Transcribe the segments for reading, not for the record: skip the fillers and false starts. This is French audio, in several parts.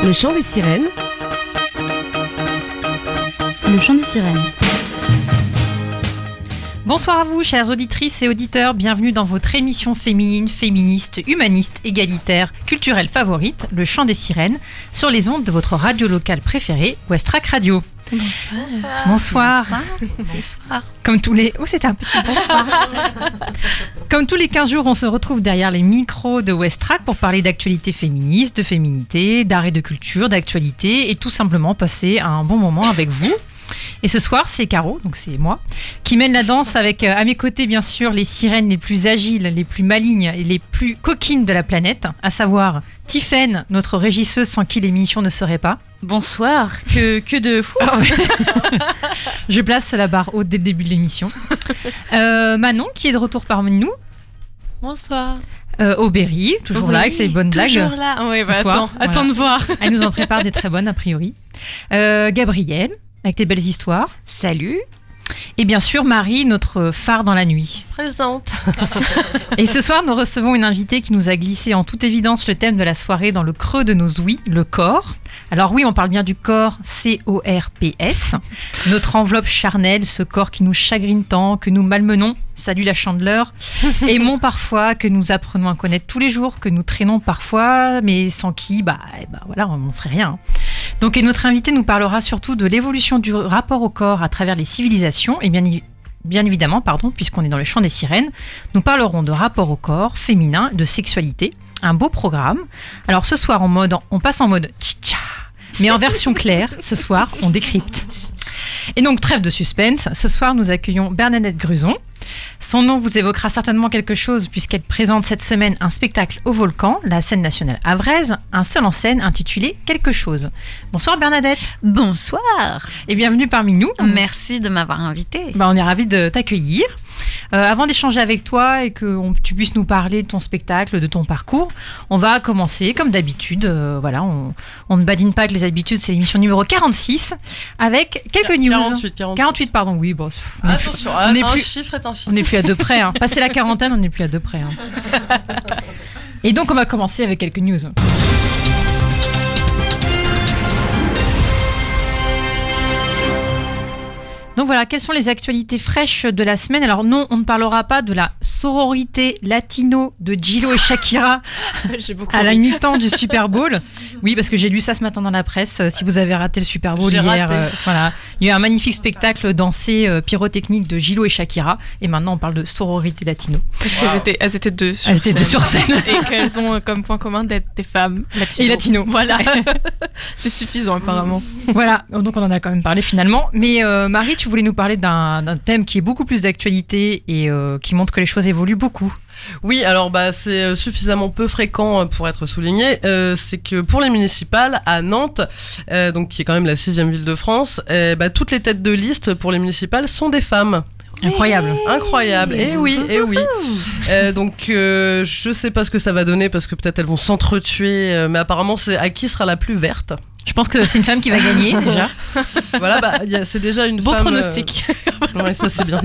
Le chant des sirènes. Le chant des sirènes. Bonsoir à vous, chères auditrices et auditeurs. Bienvenue dans votre émission féminine, féministe, humaniste, égalitaire, culturelle favorite, Le chant des sirènes, sur les ondes de votre radio locale préférée, Westrack Radio. Bonsoir. Comme tous les... Oh, c'était un petit bonsoir. Comme tous les 15 jours, on se retrouve derrière les micros de Westrack pour parler d'actualité féministe, de féminité, d'art et de culture, d'actualité et tout simplement passer un bon moment avec vous. Et ce soir, c'est Caro, donc c'est moi, qui mène la danse avec à mes côtés, bien sûr, les sirènes les plus agiles, les plus malignes et les plus coquines de la planète, à savoir Tiffaine, notre régisseuse sans qui l'émission ne serait pas. Bonsoir, que de fou. Oh, ouais. Je place la barre haute dès le début de l'émission. Manon, qui est de retour parmi nous. Bonsoir. Aubéry, toujours là avec ses bonnes blagues. Toujours là. Oui, ce soir, attends de voir. Elle nous en prépare des très bonnes, a priori. Gabrielle, avec tes belles histoires. Salut. Et bien sûr, Marie, notre phare dans la nuit. Présente. Et ce soir, nous recevons une invitée qui nous a glissé en toute évidence le thème de la soirée dans le creux de nos ouïes, le corps. Alors oui, on parle bien du corps, C-O-R-P-S. Notre enveloppe charnelle, ce corps qui nous chagrine tant, que nous malmenons, salut la chandeleur, aimons parfois, que nous apprenons à connaître tous les jours, que nous traînons parfois, mais sans qui, voilà, on ne serait rien. Donc, et notre invitée nous parlera surtout de l'évolution du rapport au corps à travers les civilisations, et bien évidemment, puisqu'on est dans le chant des sirènes, nous parlerons de rapport au corps féminin, de sexualité, un beau programme. Alors ce soir, on passe en mode tcha, mais en version claire, ce soir, on décrypte. Et donc, trêve de suspense, ce soir, nous accueillons Bernadette Gruson. Son nom vous évoquera certainement quelque chose puisqu'elle présente cette semaine un spectacle au Volcan, la scène nationale havraise, un seul en scène intitulé Quelque chose. Bonsoir Bernadette. Bonsoir. Et bienvenue parmi nous. Merci de m'avoir invitée. On est ravis de t'accueillir. Avant d'échanger avec toi et que tu puisses nous parler de ton spectacle, de ton parcours, on va commencer comme d'habitude. On ne badine pas avec les habitudes, c'est l'émission numéro 46 avec quelques news. 48, pardon, oui. Bon, attention, un chiffre est un chiffre. On n'est plus à deux près. Passer la quarantaine, on n'est plus à deux près. Et donc, on va commencer avec quelques news. Donc voilà, quelles sont les actualités fraîches de la semaine ? Alors non, on ne parlera pas de la sororité latino de Djilo et Shakira à la mi-temps du Super Bowl. Oui, parce que j'ai lu ça ce matin dans la presse. Si vous avez raté le Super Bowl hier, il y a eu un magnifique spectacle dansé pyrotechnique de Djilo et Shakira. Et maintenant, on parle de sororité latino. Parce qu'elles étaient deux sur scène. Et qu'elles ont comme point commun d'être des femmes latino. Et latino. Voilà. C'est suffisant apparemment. Voilà, donc on en a quand même parlé finalement. Mais Marie, tu voulais nous parler d'un thème qui est beaucoup plus d'actualité et qui montre que les choses évoluent beaucoup. Oui, alors c'est suffisamment peu fréquent pour être souligné. C'est que pour les municipales à Nantes, donc qui est quand même la 6e ville de France, toutes les têtes de liste pour les municipales sont des femmes. Incroyable. Et oui. Donc je sais pas ce que ça va donner parce que peut-être elles vont s'entretuer, mais apparemment c'est à qui sera la plus verte. Je pense que c'est une femme qui va gagner déjà. Voilà, c'est déjà une beau femme. Beau pronostic. Ouais, ça c'est bien.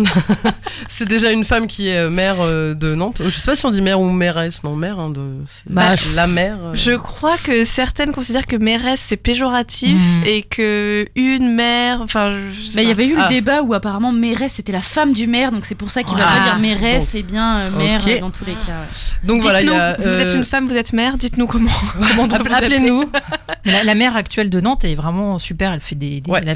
C'est déjà une femme qui est maire de Nantes. Je sais pas si on dit maire ou mairesse, non maire la maire. Je crois que certaines considèrent que mairesse c'est péjoratif et que une maire, il y avait eu le débat où apparemment mairesse c'était la femme du maire, donc c'est pour ça qu'il va pas dire mairesse et bien maire dans tous les cas. Ouais. Donc dites-nous, vous êtes une femme, vous êtes maire, dites-nous comment appelez-nous. La maire actuelle de Nantes est vraiment super, elle fait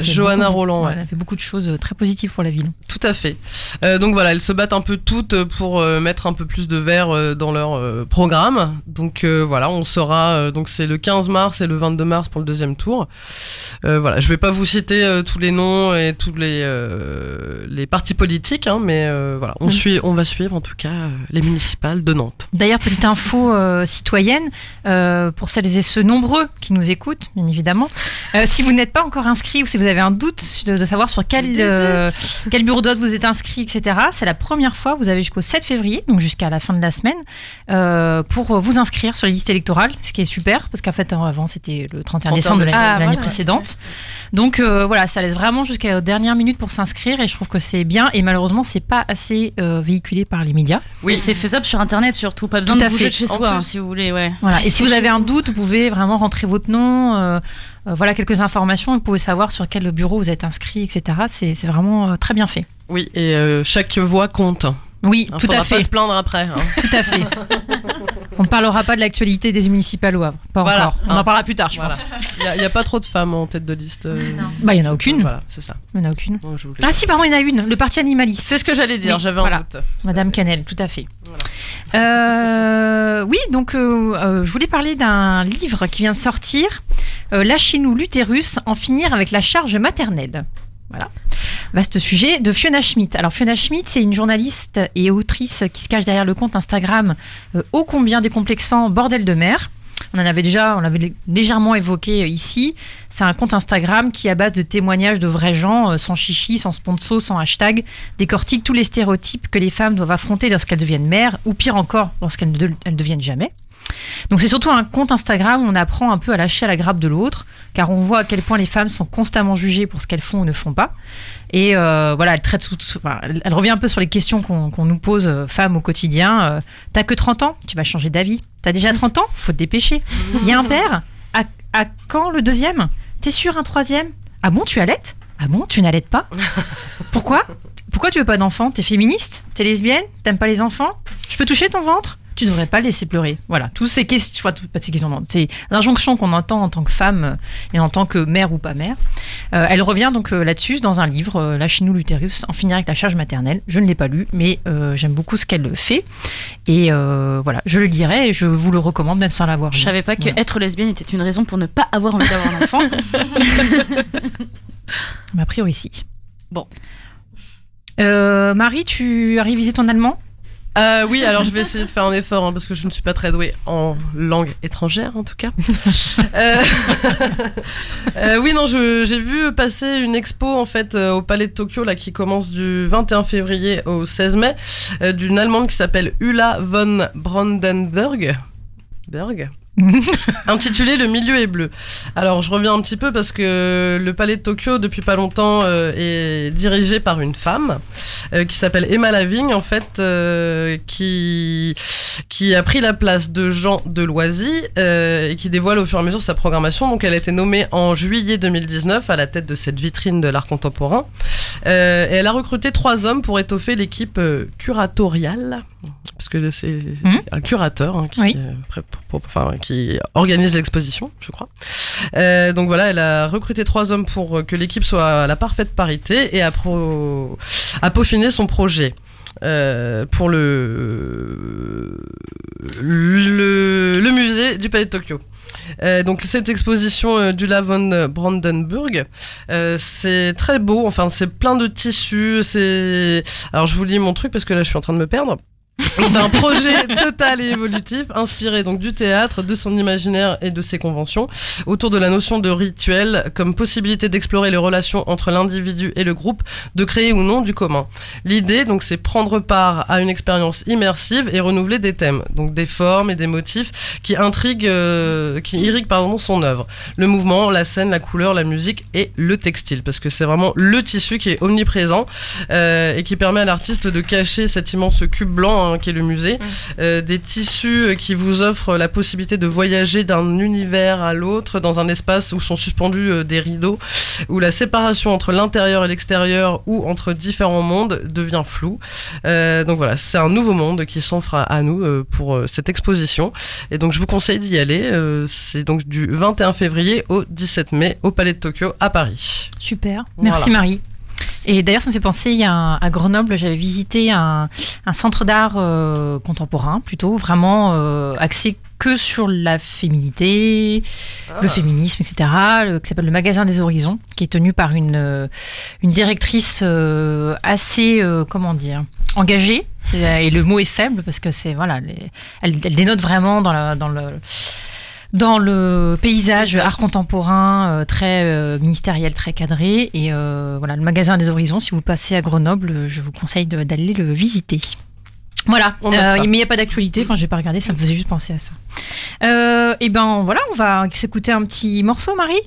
Johanna Roland. Elle a fait beaucoup de choses très positives pour la ville. Tout à fait. Donc voilà, elles se battent un peu toutes pour mettre un peu plus de vert dans leur programme. Donc voilà, on saura, donc c'est le 15 mars et le 22 mars pour le deuxième tour. Voilà, je vais pas vous citer tous les noms et tous les partis politiques, mais voilà, on va suivre en tout cas les municipales de Nantes. D'ailleurs, petite info citoyenne, pour celles et ceux nombreux qui nous écoutent, bien évidemment, si vous n'êtes pas encore inscrit ou si vous avez un doute de savoir sur quel bureau de vote vous êtes inscrit, etc., c'est la première fois, vous avez jusqu'au 7 février, donc jusqu'à la fin de la semaine, pour vous inscrire sur les listes électorales, ce qui est super, parce qu'en fait, avant, c'était le 31 décembre de l'année précédente. Donc voilà, ça laisse vraiment jusqu'à la dernière minute pour s'inscrire, et je trouve que c'est bien, et malheureusement, c'est pas assez véhiculé par les médias. Oui, et c'est faisable sur Internet surtout, pas besoin de bouger de chez soi, si vous voulez. Ouais. Voilà. Et si vous avez un doute, vous pouvez vraiment rentrer votre nom nom, voilà quelques informations. Vous pouvez savoir sur quel bureau vous êtes inscrit, etc. C'est vraiment très bien fait. Oui, et chaque voix compte. Oui, tout à fait. Pas se plaindre après. Tout à fait. On ne parlera pas de l'actualité des municipales au Havre. Pas encore. On en parlera plus tard, je pense. Il n'y a pas trop de femmes en tête de liste. Bah, il n'y en a aucune. Voilà, c'est ça. Il n'y en a aucune. Ah si, pardon, il y en a une. Le parti animaliste. C'est ce que j'allais dire, j'avais un doute. Madame Canel, tout à fait. Voilà. Oui, donc je voulais parler d'un livre qui vient de sortir. Lâchez-nous l'utérus, en finir avec la charge maternelle. Voilà. Vaste sujet de Fiona Schmidt. Alors Fiona Schmidt, c'est une journaliste et autrice qui se cache derrière le compte Instagram ô combien décomplexant Bordel de mer. On l'avait légèrement évoqué ici. C'est un compte Instagram qui, à base de témoignages de vrais gens, sans chichi, sans sponsor, sans hashtag, décortique tous les stéréotypes que les femmes doivent affronter lorsqu'elles deviennent mères, ou pire encore, lorsqu'elles ne deviennent jamais. Donc c'est surtout un compte Instagram où on apprend un peu à lâcher à la grappe de l'autre, car on voit à quel point les femmes sont constamment jugées pour ce qu'elles font ou ne font pas. Et voilà, elle revient un peu sur les questions qu'on nous pose, femmes, au quotidien. T'as que 30 ans, tu vas changer d'avis. T'as déjà 30 ans, faut te dépêcher. Il y a un père, à quand le deuxième? T'es sûr, un troisième? Ah bon, tu allaites? Ah bon, tu n'allaites pas? Pourquoi tu veux pas d'enfant? T'es féministe? T'es lesbienne? T'aimes pas les enfants? Je peux toucher ton ventre? Tu devrais pas le laisser pleurer. Voilà, toutes ces questions, pas ces questions, non, c'est l'injonction qu'on entend en tant que femme et en tant que mère ou pas mère. Elle revient donc là-dessus dans un livre, Lâchez-nous l'utérus, en finir avec la charge maternelle. Je ne l'ai pas lu, mais j'aime beaucoup ce qu'elle fait. Et voilà, je le lirai et je vous le recommande même sans l'avoir lu. Je savais pas que être lesbienne était une raison pour ne pas avoir envie d'avoir un enfant. Mais a priori, si. Bon. Marie, tu as révisé ton allemand? Oui, alors je vais essayer de faire un effort parce que je ne suis pas très douée en langue étrangère en tout cas. Oui, non, j'ai vu passer une expo en fait au Palais de Tokyo là qui commence du 21 février au 16 mai d'une Allemande qui s'appelle Ulla von Brandenburg. Intitulé Le milieu est bleu. Alors je reviens un petit peu parce que le Palais de Tokyo depuis pas longtemps est dirigé par une femme qui s'appelle Emma Lavigne en fait qui a pris la place de Jean Deloisy et qui dévoile au fur et à mesure sa programmation. Donc elle a été nommée en juillet 2019 à la tête de cette vitrine de l'art contemporain et elle a recruté 3 hommes pour étoffer l'équipe curatoriale parce que c'est un curateur qui organise l'exposition, je crois. Donc voilà, elle a recruté 3 hommes pour que l'équipe soit à la parfaite parité et a peaufiné son projet. Pour le musée du Palais de Tokyo. Donc cette exposition d'Ulla von Brandenburg, c'est très beau, enfin c'est plein de tissus, alors je vous lis mon truc parce que là je suis en train de me perdre. C'est un projet total et évolutif, inspiré donc du théâtre, de son imaginaire et de ses conventions, autour de la notion de rituel comme possibilité d'explorer les relations entre l'individu et le groupe, de créer ou non du commun. L'idée donc c'est prendre part à une expérience immersive et renouveler des thèmes, donc des formes et des motifs qui irriguent son œuvre. Le mouvement, la scène, la couleur, la musique et le textile, parce que c'est vraiment le tissu qui est omniprésent et qui permet à l'artiste de cacher cet immense cube blanc qui est le musée, des tissus qui vous offrent la possibilité de voyager d'un univers à l'autre dans un espace où sont suspendus des rideaux, où la séparation entre l'intérieur et l'extérieur ou entre différents mondes devient floue. Donc voilà, c'est un nouveau monde qui s'offre à nous pour cette exposition et donc je vous conseille d'y aller. C'est donc du 21 février au 17 mai au Palais de Tokyo à Paris. Super, merci Marie. Et d'ailleurs, ça me fait penser, à Grenoble, j'avais visité un centre d'art contemporain, plutôt, vraiment axé que sur la féminité, le féminisme, etc., qui s'appelle le Magasin des Horizons, qui est tenu par une directrice assez, engagée. Et le mot est faible, parce que elle dénote vraiment dans le paysage art contemporain très ministériel, très cadré. Et voilà, le Magasin des Horizons, si vous passez à Grenoble, je vous conseille d'aller le visiter. Voilà, mais il n'y a pas d'actualité, enfin j'ai pas regardé, ça me faisait juste penser à ça. Et ben voilà, on va s'écouter un petit morceau, Marie.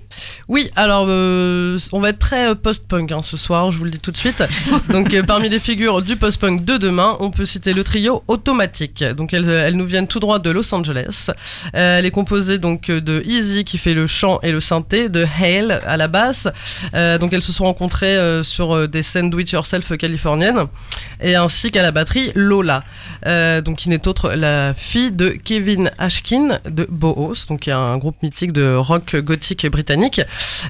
Oui, alors on va être très post-punk ce soir, je vous le dis tout de suite. Donc parmi les figures du post-punk de demain, on peut citer le trio Automatic. Donc elles nous viennent tout droit de Los Angeles. Elle est composée donc de Easy qui fait le chant et le synthé, de Hale à la basse. Donc elles se sont rencontrées sur des scènes do-it-yourself californiennes, et ainsi qu'à la batterie Lola. Donc qui n'est autre la fille de Kevin Ashkin de Boos, donc qui est un groupe mythique de rock gothique britannique.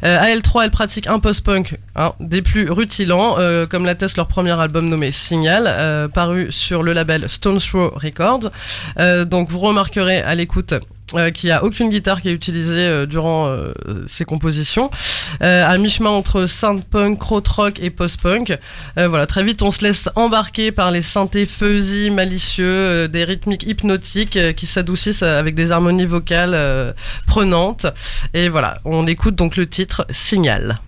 À L3, elle pratique un post-punk des plus rutilants, comme l'atteste leur premier album nommé Signal, paru sur le label Stones Throw Records. Donc vous remarquerez à l'écoute qu'il n'y a aucune guitare qui est utilisée durant ses compositions, à mi-chemin entre synth-punk, krautrock et post-punk. Voilà, très vite on se laisse embarquer par les synthés fuzzy, malicieux, des rythmiques hypnotiques qui s'adoucissent avec des harmonies vocales prenantes. Et voilà, on écoute donc le titre Signal.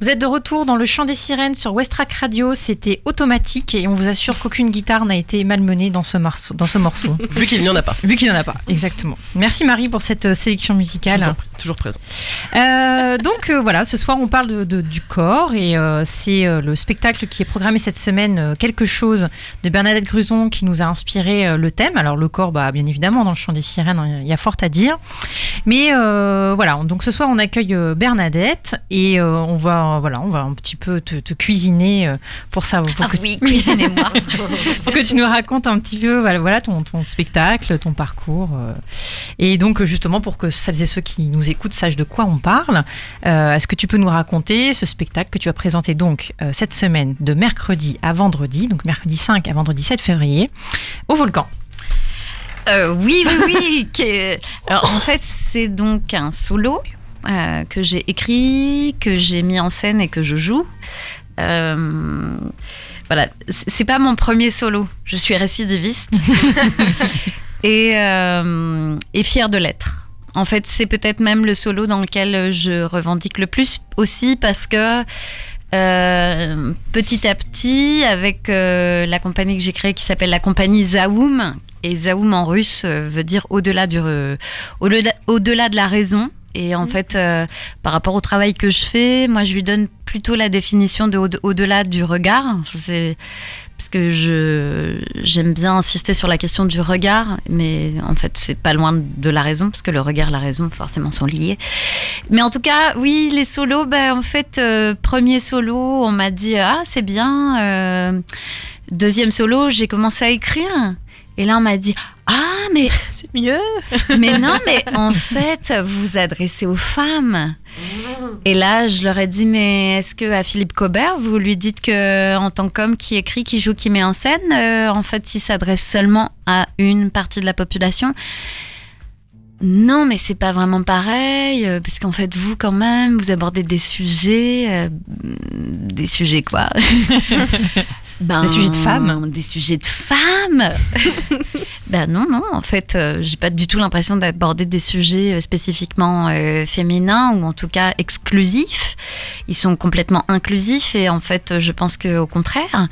Vous êtes de retour dans le chant des sirènes sur Westrack Radio, c'était Automatic et on vous assure qu'aucune guitare n'a été malmenée dans ce morceau. Vu qu'il n'y en a pas. Vu qu'il n'y en a pas, exactement. Merci Marie pour cette sélection musicale. Toujours présent. Donc voilà, ce soir on parle du corps et c'est le spectacle qui est programmé cette semaine, Quelque chose de Bernadette Gruson qui nous a inspiré le thème. Alors le corps, bien évidemment dans le chant des sirènes, il y a fort à dire. Mais voilà, donc ce soir on accueille Bernadette et on va un petit peu te cuisiner pour ça. Cuisinez-moi. Pour que tu nous racontes un petit peu ton spectacle, ton parcours. Et donc justement, pour que celles et ceux qui nous écoutent sachent de quoi on parle, est-ce que tu peux nous raconter ce spectacle que tu as présenté donc cette semaine de mercredi à vendredi, donc mercredi 5 à vendredi 7 février, au Volcan? Oui. Alors, en fait, c'est donc un solo que j'ai écrit, que j'ai mis en scène et que je joue. Voilà, c'est pas mon premier solo. Je suis récidiviste et fière de l'être. En fait, c'est peut-être même le solo dans lequel je revendique le plus aussi parce que petit à petit, avec la compagnie que j'ai créée qui s'appelle la compagnie Zaoum, et Zaoum en russe veut dire au-delà de la raison. Et en fait, par rapport au travail que je fais, moi, je lui donne plutôt la définition de au-delà du regard. Parce que j'aime bien insister sur la question du regard, mais en fait, c'est pas loin de la raison, parce que le regard et la raison, forcément, sont liés. Mais en tout cas, oui, les solos, en fait, premier solo, on m'a dit « Ah, c'est bien ». Deuxième solo, j'ai commencé à écrire. Et là, on m'a dit « Ah, mais… » C'est mieux. Mais non, mais en fait, vous vous adressez aux femmes. Et là, je leur ai dit, mais est-ce que à Philippe Cobert, vous lui dites que en tant qu'homme qui écrit, qui joue, qui met en scène, en fait, il s'adresse seulement à une partie de la population? Non, mais c'est pas vraiment pareil, parce qu'en fait, vous, quand même, vous abordez des sujets quoi? Des sujets de femmes. Des sujets de femmes. Non, en fait, j'ai pas du tout l'impression d'aborder des sujets spécifiquement féminins ou en tout cas exclusifs. Ils sont complètement inclusifs et en fait, je pense qu'au contraire,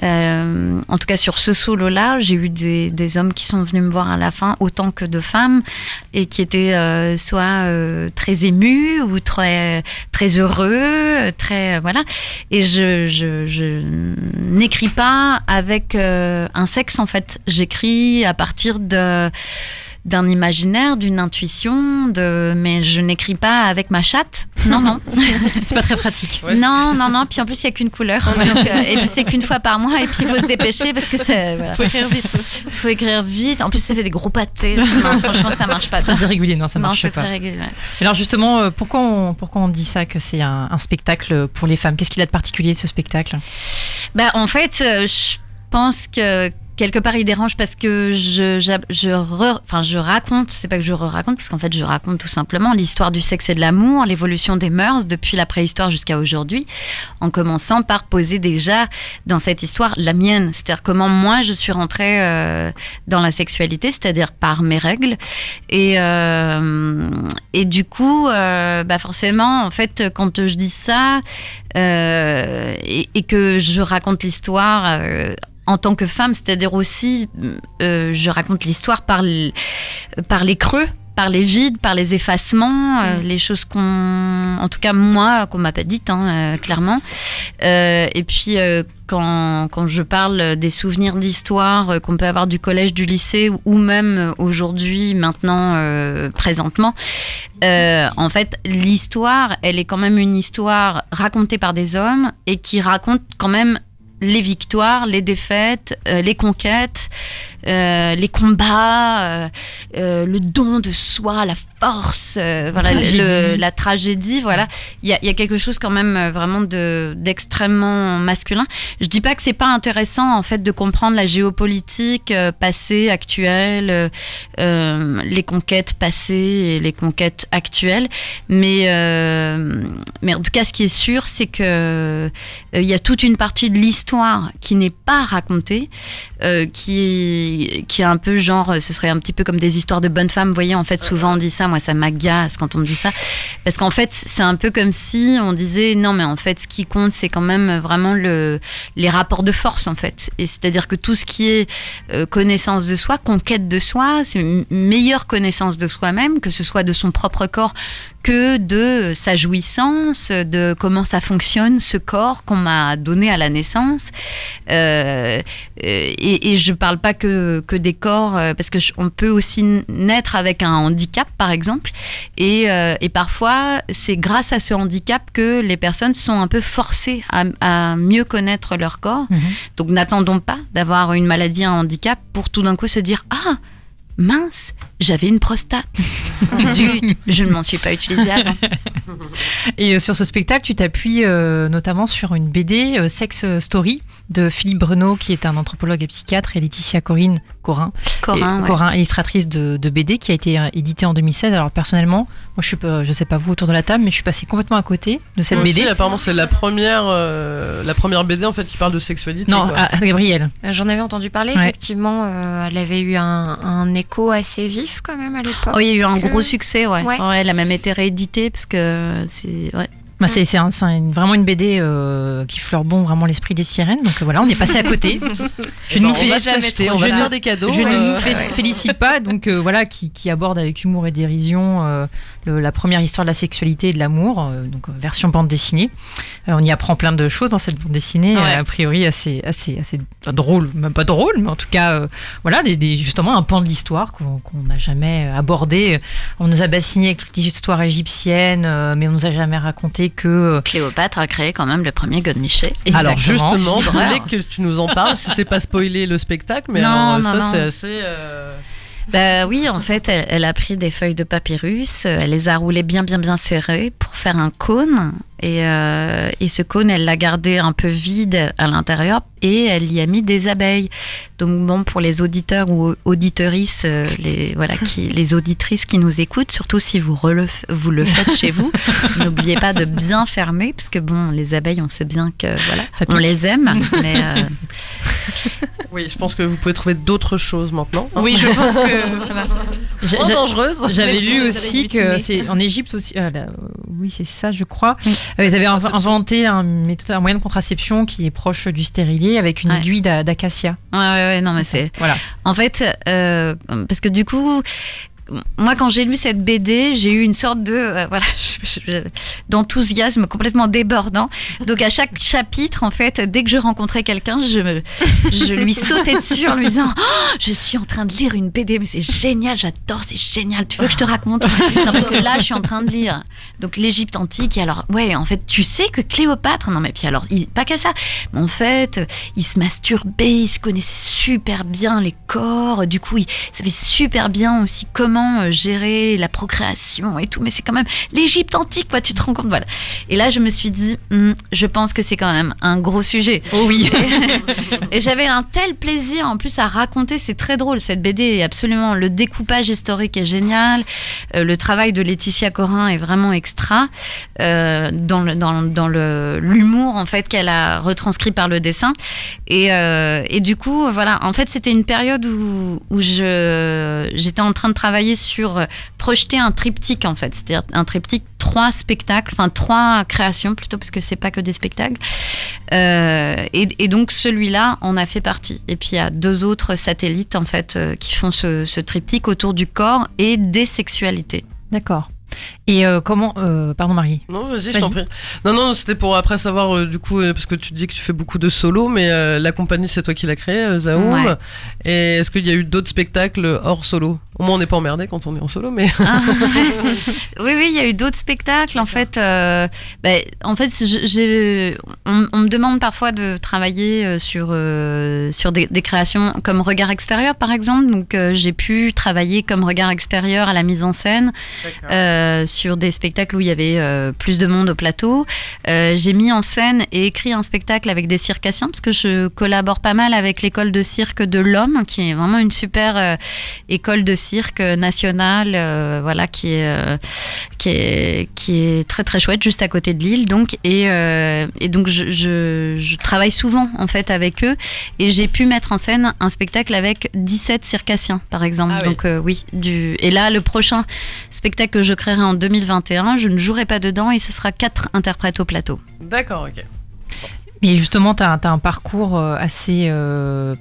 en tout cas sur ce solo-là, j'ai eu des hommes qui sont venus me voir à la fin autant que de femmes et qui étaient soit très émus ou très très heureux, voilà. Et je n'écris pas avec un sexe en fait. J'écris à partir d'un imaginaire, d'une intuition, mais je n'écris pas avec ma chatte. Non. C'est pas très pratique. Ouais, non. Puis en plus, il n'y a qu'une couleur. Donc, et puis c'est qu'une fois par mois. Et puis il faut se dépêcher parce que c'est. Voilà. Faut écrire vite. En plus, ça fait des gros pâtés. Non, franchement, ça marche pas. Très irrégulier, non, ça marche pas. C'est très régulier. Ouais. Alors justement, pourquoi on dit ça, que c'est un spectacle pour les femmes? Qu'est-ce qu'il a de particulier de ce spectacle? En fait, je pense que quelque part, il dérange parce que je raconte, c'est pas que je raconte, parce qu'en fait, je raconte tout simplement l'histoire du sexe et de l'amour, l'évolution des mœurs depuis la préhistoire jusqu'à aujourd'hui, en commençant par poser déjà dans cette histoire la mienne, c'est-à-dire comment moi je suis rentrée dans la sexualité, c'est-à-dire par mes règles, et du coup, forcément, en fait, quand je dis ça et que je raconte l'histoire en tant que femme, c'est-à-dire aussi, je raconte l'histoire par les creux, par les vides, par les effacements, les choses en tout cas moi, qu'on m'a pas dites, clairement. Et puis quand je parle des souvenirs d'histoire qu'on peut avoir du collège, du lycée, ou même aujourd'hui, maintenant, présentement, en fait, l'histoire, elle est quand même une histoire racontée par des hommes et qui raconte quand même les victoires, les défaites, les conquêtes, les combats, le don de soi, la force, voilà, la tragédie, voilà. Il y a quelque chose quand même vraiment d'extrêmement masculin. Je dis pas que c'est pas intéressant en fait de comprendre la géopolitique passée, actuelle, les conquêtes passées et les conquêtes actuelles, mais en tout cas, ce qui est sûr, c'est que il y a toute une partie de l'histoire qui n'est pas racontée, qui est un peu genre, ce serait un petit peu comme des histoires de bonnes femmes. Vous voyez, en fait, souvent on dit ça. Moi, ça m'agace quand on me dit ça, parce qu'en fait, c'est un peu comme si on disait non, mais en fait, ce qui compte, c'est quand même vraiment les rapports de force, en fait. Et c'est-à-dire que tout ce qui est connaissance de soi, conquête de soi, c'est une meilleure connaissance de soi-même, que ce soit de son propre corps que de sa jouissance, de comment ça fonctionne, ce corps qu'on m'a donné à la naissance. Et je parle pas que des corps, parce que on peut aussi naître avec un handicap, par exemple. Et parfois, c'est grâce à ce handicap que les personnes sont un peu forcées à mieux connaître leur corps. Mmh. Donc, n'attendons pas d'avoir une maladie, un handicap, pour tout d'un coup se dire « Ah !» mince, j'avais une prostate. Zut, je ne m'en suis pas utilisée avant. Et sur ce spectacle, tu t'appuies notamment sur une BD Sex Story de Philippe Breneau, qui est un anthropologue et psychiatre, et Laetitia Corin, illustratrice de BD, qui a été éditée en 2016. Alors personnellement, moi je sais pas vous autour de la table, mais je suis passée complètement à côté de cette BD. Aussi, apparemment, c'est la première BD en fait qui parle de sexualité. Non, Gabrielle. J'en avais entendu parler, effectivement. Elle avait eu un écho assez vif quand même à l'époque. Oh, il y a eu un gros succès, ouais. Elle a même été rééditée parce que c'est. Ouais. Bah c'est vraiment une BD qui fleure bon vraiment l'esprit des sirènes. Donc voilà, on est passé à côté. Je ne nous fais on va faire des cadeaux. Je ne nous félicite pas. Donc voilà, qui aborde avec humour et dérision la première histoire de la sexualité et de l'amour, donc version bande dessinée. On y apprend plein de choses dans cette bande dessinée, a priori assez drôle, même pas drôle, mais en tout cas voilà, justement un pan de l'histoire qu'on n'a jamais abordé. On nous a bassiné avec l'histoire égyptienne, mais on nous a jamais raconté que Cléopâtre a créé quand même le premier godemiché. Alors justement, je voulais que tu nous en parles, si c'est pas spoiler le spectacle, mais non, c'est assez... Bah oui, en fait, elle a pris des feuilles de papyrus, elle les a roulées bien serrées pour faire un cône. Et ce cône, elle l'a gardé un peu vide à l'intérieur et elle y a mis des abeilles. Donc bon, pour les auditeurs ou auditrices, les auditrices qui nous écoutent, surtout si vous le faites chez vous, n'oubliez pas de bien fermer parce que bon, les abeilles, on sait bien que voilà, on les aime, mais oui, je pense que vous pouvez trouver d'autres choses maintenant. Oui, je pense que dangereuse. J'avais lu aussi que c'est en Égypte aussi. Oui, c'est ça, je crois. Ils avaient inventé un moyen de contraception qui est proche du stérilet avec une aiguille d'acacia. Ouais, non, mais c'est. Voilà. En fait, parce que du coup. Moi, quand j'ai lu cette BD, j'ai eu une sorte de d'enthousiasme complètement débordant. Donc, à chaque chapitre, en fait, dès que je rencontrais quelqu'un, je lui sautais dessus en lui disant « Je suis en train de lire une BD, mais c'est génial, j'adore, c'est génial. Tu veux que je te raconte ?» Non, parce que là, je suis en train de lire donc l'Égypte antique. Et alors, en fait, tu sais que Cléopâtre, non, mais puis alors, pas qu'à ça, mais en fait, il se masturbait, il se connaissait super bien les corps. Du coup, il savait super bien aussi comment gérer la procréation et tout, mais c'est quand même l'Égypte antique, quoi, tu te rends compte, voilà. Et là, je me suis dit, je pense que c'est quand même un gros sujet. Oh oui. Et j'avais un tel plaisir, en plus, à raconter, c'est très drôle, cette BD est absolument, le découpage historique est génial, le travail de Laetitia Corin est vraiment extra, dans l'humour, en fait, qu'elle a retranscrit par le dessin. Et du coup, voilà, en fait, c'était une période où j'étais en train de travailler sur projeter un triptyque, en fait, c'est-à-dire un triptyque, 3 créations plutôt, parce que c'est pas que des spectacles. Et donc celui-là en a fait partie. Et puis il y a 2 autres satellites, en fait, qui font ce triptyque autour du corps et des sexualités. D'accord. Et comment... pardon Marie. Non, vas-y, je t'en prie. Non, c'était pour après savoir, du coup, parce que tu dis que tu fais beaucoup de solos, mais la compagnie, c'est toi qui l'as créée, Zaoum. Ouais. Et est-ce qu'il y a eu d'autres spectacles hors solo ? Au moins, on n'est pas emmerdé quand on est en solo, mais... Oui, il y a eu d'autres spectacles. En fait, on me demande parfois de travailler sur des créations comme Regard extérieur, par exemple. Donc, j'ai pu travailler comme Regard extérieur à la mise en scène. Sur des spectacles où il y avait plus de monde au plateau. J'ai mis en scène et écrit un spectacle avec des circassiens parce que je collabore pas mal avec l'école de cirque de l'Homme, qui est vraiment une super école de cirque nationale, voilà, qui est très très chouette, juste à côté de Lille. Donc et donc je travaille souvent en fait avec eux et j'ai pu mettre en scène un spectacle avec 17 circassiens par exemple. Ah, donc oui, et là le prochain spectacle que je créerai en 2021, je ne jouerai pas dedans et ce sera 4 interprètes au plateau. D'accord, ok. Mais justement, tu as un parcours assez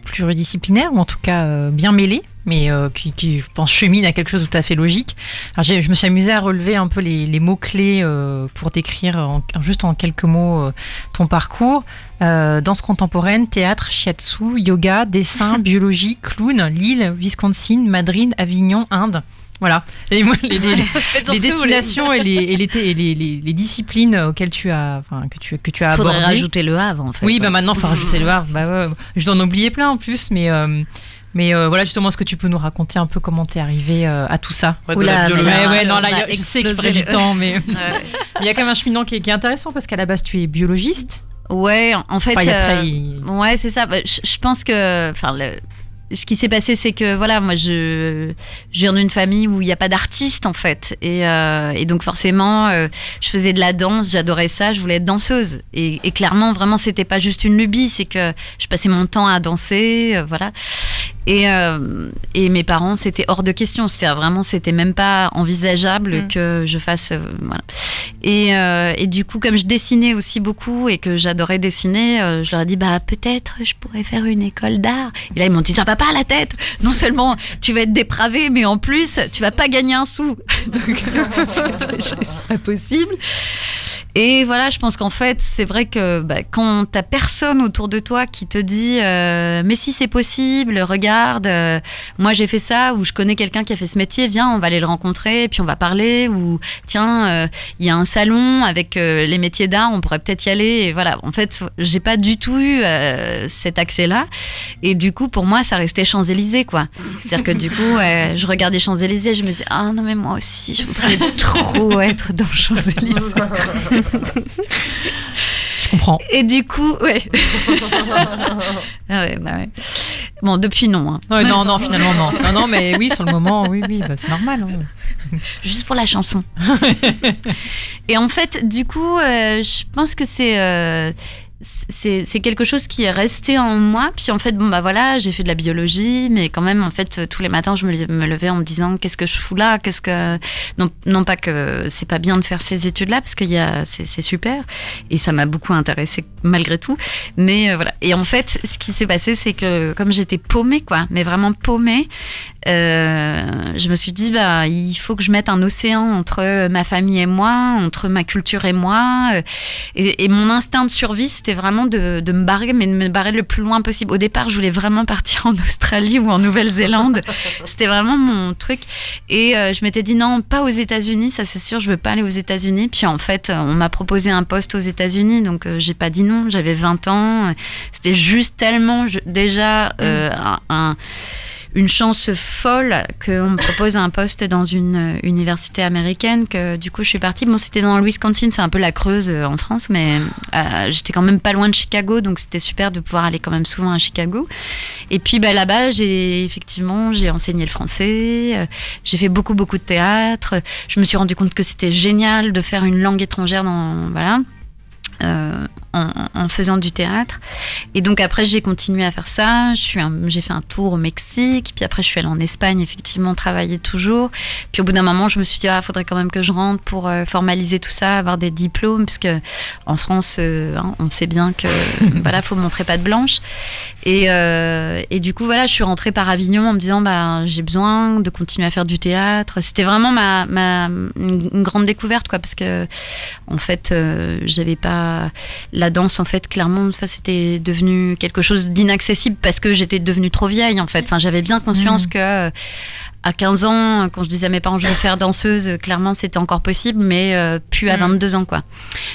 pluridisciplinaire, ou en tout cas bien mêlé, mais qui, je pense, chemine à quelque chose de tout à fait logique. Alors, je me suis amusée à relever un peu les mots-clés pour décrire juste en quelques mots ton parcours. Danse contemporaine, théâtre, shiatsu, yoga, dessin, biologie, clown, Lille, Wisconsin, Madrid, Avignon, Inde. Voilà, les destinations et les disciplines auxquelles tu as abordé. Faudrait rajouter le Havre en fait. Oui, bah maintenant faut rajouter le Havre. Bah ouais, je dois en oublier plein en plus, mais Mais voilà, justement, est-ce que tu peux nous raconter un peu comment t'es arrivée à tout ça? Ouais, de la biologie. Non, là, je sais qu'il faudrait du temps, mais il y a quand même un cheminement qui est intéressant parce qu'à la base, tu es biologiste. Ouais, en fait, ouais, c'est ça. Je pense que, ce qui s'est passé, c'est que voilà, moi, je viens d'une famille où il n'y a pas d'artiste en fait, et donc forcément, je faisais de la danse, j'adorais ça, je voulais être danseuse, et clairement, vraiment, c'était pas juste une lubie, c'est que je passais mon temps à danser, voilà. Et mes parents, c'était hors de question. C'était même pas envisageable que je fasse, voilà. Et du coup, comme je dessinais aussi beaucoup et que j'adorais dessiner, je leur ai dit, peut-être je pourrais faire une école d'art. Et là, ils m'ont dit, ça va pas à la tête. Non seulement tu vas être dépravé, mais en plus, tu vas pas gagner un sou. Donc, c'est pas possible. Et voilà, je pense qu'en fait, c'est vrai que quand t'as personne autour de toi qui te dit mais si c'est possible, regarde, moi j'ai fait ça, ou je connais quelqu'un qui a fait ce métier, viens, on va aller le rencontrer, puis on va parler, ou tiens, il y a un salon avec les métiers d'art, on pourrait peut-être y aller. Et voilà, en fait, j'ai pas du tout eu cet accès-là. Et du coup, pour moi, ça restait Champs-Élysées, quoi. C'est-à-dire que du coup, je regardais Champs-Élysées, je me disais, ah non, mais moi aussi, je voudrais trop être dans Champs-Élysées. Je comprends. Et du coup, ouais. Ouais. Bon, depuis non. Hein. Ouais, non, finalement non. Non, mais oui, sur le moment, oui, c'est normal. Hein. Juste pour la chanson. Et en fait, du coup, je pense que c'est quelque chose qui est resté en moi. Puis en fait, voilà, j'ai fait de la biologie, mais quand même, en fait, tous les matins, je me levais en me disant, qu'est-ce que je fous là? Non pas que c'est pas bien de faire ces études-là, parce que c'est super. Et ça m'a beaucoup intéressée malgré tout. Mais voilà. Et en fait, ce qui s'est passé, c'est que comme j'étais paumée, quoi, mais vraiment paumée, je me suis dit, il faut que je mette un océan entre ma famille et moi, entre ma culture et moi. Et mon instinct de survie, c'était vraiment de me barrer, mais de me barrer le plus loin possible. Au départ, je voulais vraiment partir en Australie ou en Nouvelle-Zélande. C'était vraiment mon truc. Et je m'étais dit, non, pas aux États-Unis, ça c'est sûr, je veux pas aller aux États-Unis. Puis en fait, on m'a proposé un poste aux États-Unis, donc j'ai pas dit non. J'avais 20 ans. C'était juste tellement déjà une chance folle qu'on me propose un poste dans une université américaine, que du coup je suis partie. Bon, c'était dans le Wisconsin, c'est un peu la Creuse en France, mais j'étais quand même pas loin de Chicago, donc c'était super de pouvoir aller quand même souvent à Chicago. Et puis là-bas, j'ai enseigné le français, j'ai fait beaucoup de théâtre. Je me suis rendu compte que c'était génial de faire une langue étrangère en faisant du théâtre. Et donc après, j'ai continué à faire ça. J'ai fait un tour au Mexique, puis après je suis allée en Espagne, effectivement, travailler toujours. Puis au bout d'un moment, je me suis dit, faudrait quand même que je rentre pour formaliser tout ça, avoir des diplômes, parce que en France, on sait bien que faut montrer patte blanche. Et du coup, voilà, je suis rentrée par Avignon en me disant, j'ai besoin de continuer à faire du théâtre. C'était vraiment une grande découverte, quoi, parce que en fait, j'avais pas la danse, en fait, clairement, ça c'était devenu quelque chose d'inaccessible parce que j'étais devenue trop vieille, en fait. Enfin, j'avais bien conscience que à 15 ans, quand je disais à mes parents je veux faire danseuse, clairement c'était encore possible, mais plus à 22 ans, quoi.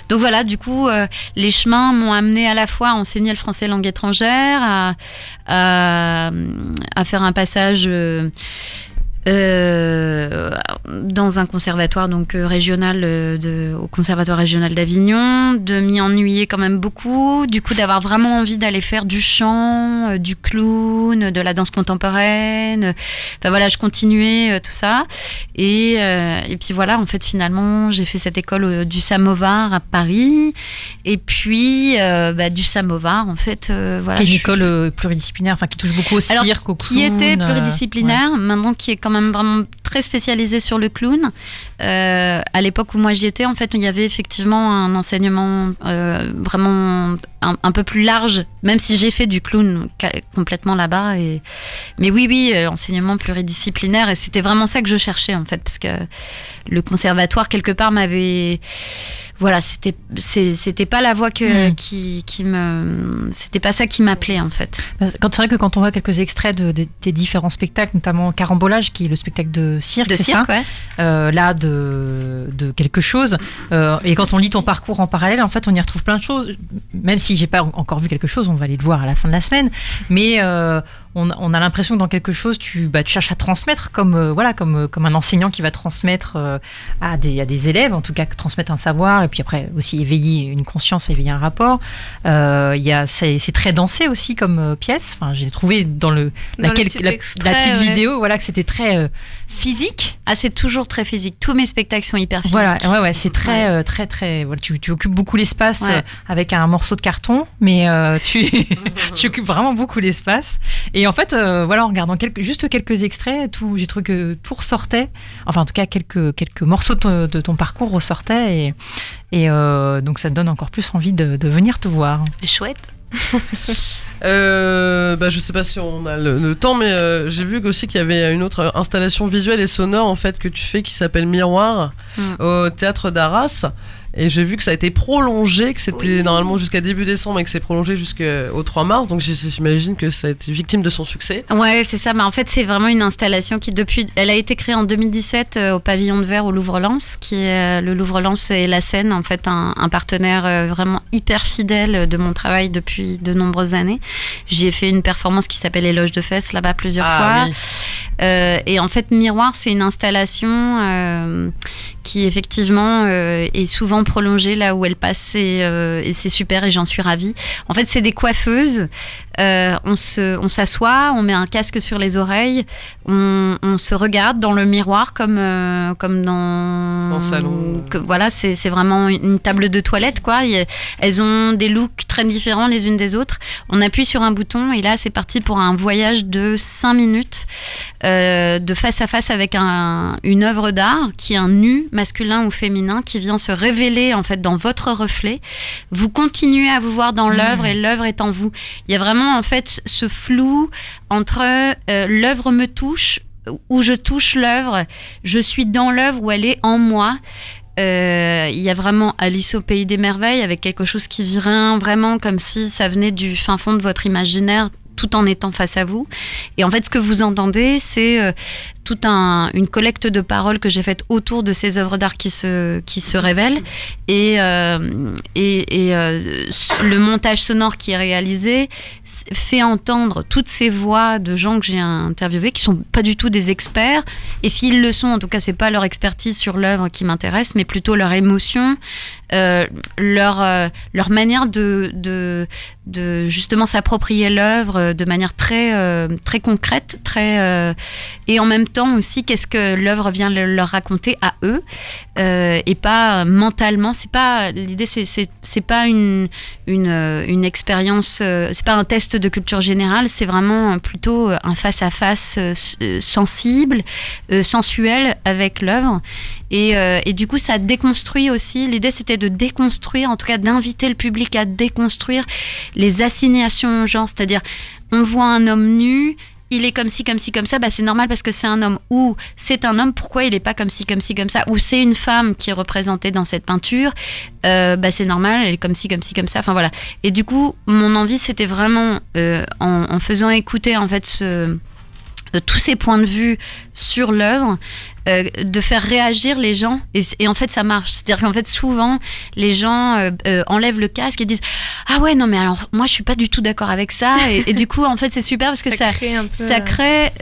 Donc voilà, du coup, les chemins m'ont amené à la fois à enseigner le français langue étrangère, à faire un passage dans un conservatoire régional, au conservatoire régional d'Avignon, de m'y ennuyer quand même beaucoup, du coup d'avoir vraiment envie d'aller faire du chant, du clown, de la danse contemporaine. Enfin voilà, je continuais tout ça, et puis voilà, en fait finalement j'ai fait cette école du Samovar à Paris, et puis du Samovar, en fait voilà. Qui est une école pluridisciplinaire, enfin qui touche beaucoup au cirque, au clown. Qui était pluridisciplinaire, maintenant qui est quand même vraiment très spécialisée sur le clown. À l'époque où moi j'y étais, en fait, il y avait effectivement un enseignement vraiment un peu plus large, même si j'ai fait du clown complètement là-bas. Mais oui, enseignement pluridisciplinaire, et c'était vraiment ça que je cherchais, en fait, parce que le conservatoire, quelque part, m'avait... Voilà, c'était pas la voie c'était pas ça qui m'appelait, en fait. C'est vrai que quand on voit quelques extraits de tes différents spectacles, notamment Carambolage, qui est le spectacle de cirque, c'est ça, ouais. Là de quelque chose, et quand on lit ton parcours en parallèle, en fait on y retrouve plein de choses, même si j'ai pas encore vu quelque chose, on va aller le voir à la fin de la semaine, mais on a l'impression que dans quelque chose, tu cherches à transmettre comme un enseignant qui va transmettre à des élèves, en tout cas transmettre un savoir, et puis après aussi éveiller une conscience, éveiller un rapport. C'est très dansé aussi comme pièce. Enfin, j'ai trouvé dans la petite vidéo, que c'était très physique. Ah, c'est toujours très physique. Tous mes spectacles sont hyper physiques. Voilà, c'est très, très, très. Voilà, tu occupes beaucoup l'espace avec un morceau de carton, mais tu occupes vraiment beaucoup l'espace. Et en fait, en regardant juste quelques extraits, j'ai trouvé que tout ressortait. Enfin, en tout cas, quelques morceaux de ton parcours ressortaient, et donc ça te donne encore plus envie de venir te voir. Chouette. Je sais pas si on a le temps, mais j'ai vu aussi qu'il y avait une autre installation visuelle et sonore en fait que tu fais qui s'appelle Miroir au théâtre d'Arras. Et j'ai vu que ça a été prolongé, que c'était normalement jusqu'à début décembre et que c'est prolongé jusqu'au 3 mars. Donc j'imagine que ça a été victime de son succès. Ouais, c'est ça. Mais en fait, c'est vraiment une installation qui, elle a été créée en 2017 au Pavillon de Verre au Louvre-Lens, qui est le Louvre-Lens et la Seine, en fait, un partenaire vraiment hyper fidèle de mon travail depuis de nombreuses années. J'y ai fait une performance qui s'appelle Éloge de fesses là-bas plusieurs fois. Oui. Et en fait, Miroir, c'est une installation qui effectivement est souvent prolongée là où elle passe et c'est super et j'en suis ravie. En fait, c'est des coiffeuses. On s'assoit, on met un casque sur les oreilles, on se regarde dans le miroir comme dans un salon. Voilà, c'est vraiment une table de toilette quoi. Elles ont des looks très différents les unes des autres. On appuie sur un bouton et là c'est parti pour un voyage de 5 minutes de face à face avec une œuvre d'art qui est un nu masculin ou féminin qui vient se révéler en fait dans votre reflet. Vous continuez à vous voir dans l'œuvre et l'œuvre est en vous. Il y a vraiment en fait ce flou entre l'œuvre me touche ou je touche l'œuvre, je suis dans l'œuvre ou elle est en moi. Il y a vraiment Alice au pays des merveilles avec quelque chose qui vient vraiment comme si ça venait du fin fond de votre imaginaire tout en étant face à vous. Et en fait, ce que vous entendez, c'est toute une collecte de paroles que j'ai faite autour de ces œuvres d'art qui se révèlent. Et le montage sonore qui est réalisé fait entendre toutes ces voix de gens que j'ai interviewés, qui sont pas du tout des experts. Et s'ils le sont, en tout cas, c'est pas leur expertise sur l'œuvre qui m'intéresse, mais plutôt leur émotion, leur manière de justement s'approprier l'œuvre de manière très très concrète, et en même temps aussi qu'est-ce que l'œuvre vient leur raconter à eux, et pas mentalement. C'est pas l'idée, c'est pas une expérience, c'est pas un test de culture générale, c'est vraiment plutôt un face à face sensible, sensuel avec l'œuvre. Et du coup, ça déconstruit aussi. L'idée, c'était de déconstruire, en tout cas d'inviter le public à déconstruire les assignations au genre. C'est-à-dire, on voit un homme nu, il est comme ci, comme ci, comme ça, c'est normal parce que c'est un homme. Ou c'est un homme, pourquoi il n'est pas comme ci, comme ci, comme ça. Ou c'est une femme qui est représentée dans cette peinture, c'est normal, elle est comme ci, comme ci, comme ça. Enfin voilà. Et du coup, mon envie, c'était vraiment, en faisant écouter en fait tous ces points de vue sur l'œuvre, de faire réagir les gens et en fait ça marche. C'est-à-dire qu'en fait souvent les gens enlèvent le casque et disent ah ouais non mais alors moi je suis pas du tout d'accord avec ça et du coup en fait c'est super parce que ça crée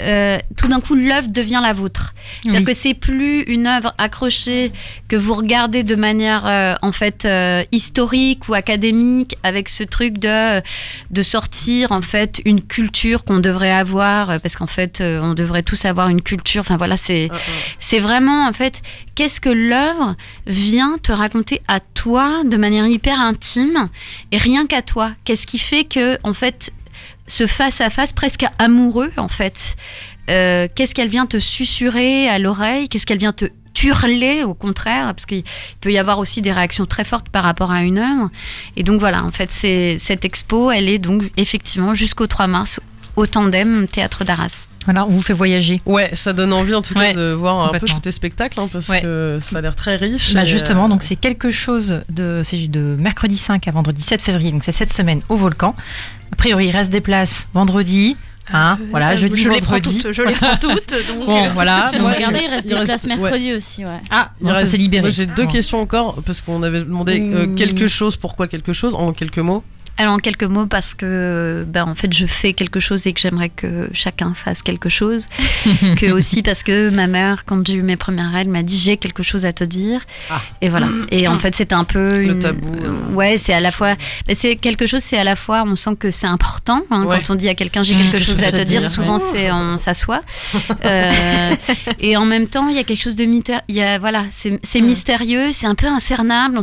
tout d'un coup l'œuvre devient la vôtre. C'est-à-dire que c'est plus une œuvre accrochée que vous regardez de manière en fait historique ou académique avec ce truc de sortir en fait une culture qu'on devrait avoir parce qu'en fait on devrait tous avoir une culture. Enfin voilà, c'est vraiment en fait qu'est-ce que l'œuvre vient te raconter à toi de manière hyper intime et rien qu'à toi. Qu'est-ce qui fait que en fait ce face à face presque amoureux en fait, qu'est-ce qu'elle vient te susurrer à l'oreille, qu'est-ce qu'elle vient te hurler au contraire, parce qu'il peut y avoir aussi des réactions très fortes par rapport à une œuvre. Et donc voilà, en fait cette expo elle est donc effectivement jusqu'au 3 mars au Tandem Théâtre d'Arras. Voilà, on vous fait voyager. Ouais, ça donne envie en tout cas de voir un peu tous tes spectacles parce que ça a l'air très riche. Justement, donc c'est quelque chose c'est de mercredi 5 à vendredi 7 février, donc c'est cette semaine au Volcan. A priori, il reste des places vendredi. Voilà, jeudi, je vendredi. Je les prends toutes. Donc bon, voilà. Regardez, il reste des places mercredi aussi. Ouais. Ah, ça s'est libéré. Moi, j'ai deux questions encore parce qu'on avait demandé quelque chose. Pourquoi quelque chose en quelques mots? Alors en quelques mots, parce que en fait je fais quelque chose et que j'aimerais que chacun fasse quelque chose. Que aussi parce que ma mère, quand j'ai eu mes premières règles, m'a dit j'ai quelque chose à te dire. Et voilà. Et en fait c'était un peu le tabou. Ouais, c'est à la fois, c'est quelque chose, c'est à la fois on sent que c'est important quand on dit à quelqu'un j'ai quelque chose à te dire. Souvent c'est on s'assoit. Et en même temps il y a quelque chose de c'est mystérieux, c'est un peu incernable. On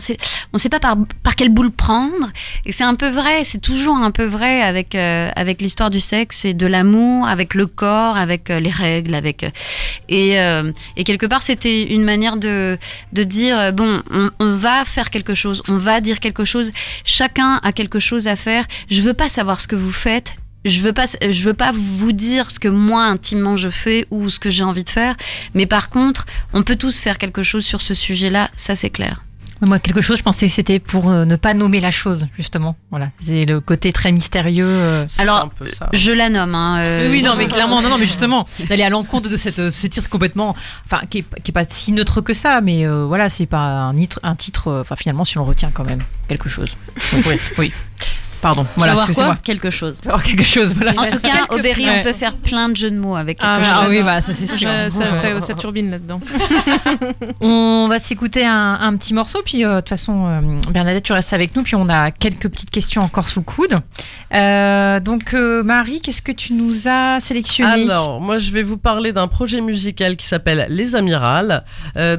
sait pas par quelle boule prendre. Et c'est un peu vrai, c'est toujours un peu vrai avec l'histoire du sexe et de l'amour, avec le corps, avec les règles, et quelque part c'était une manière de dire on va faire quelque chose, on va dire quelque chose, chacun a quelque chose à faire. Je veux pas savoir ce que vous faites. Je veux pas vous dire ce que moi intimement je fais ou ce que j'ai envie de faire, mais par contre, on peut tous faire quelque chose sur ce sujet-là, ça c'est clair. Moi, quelque chose, je pensais que c'était pour ne pas nommer la chose, justement. Voilà, c'est le côté très mystérieux. Alors, je la nomme. Oui, non, mais clairement, non, mais justement, d'aller à l'encontre de ce titre complètement, enfin, qui est pas si neutre que ça, mais voilà, c'est pas un titre. Enfin, finalement, si on retient quand même quelque chose. Oui. Pardon, voilà, excusez-moi. Quelque chose. Quelque chose, voilà. En tout cas, au Berry, on peut faire plein de jeux de mots avec quelque chose. Ah oui, ça c'est sûr. Ça turbine là-dedans. On va s'écouter un petit morceau, puis de toute façon, Bernadette, tu restes avec nous, puis on a quelques petites questions encore sous le coude. Donc, Marie, qu'est-ce que tu nous as sélectionné ? Alors, moi, je vais vous parler d'un projet musical qui s'appelle Les Amirales,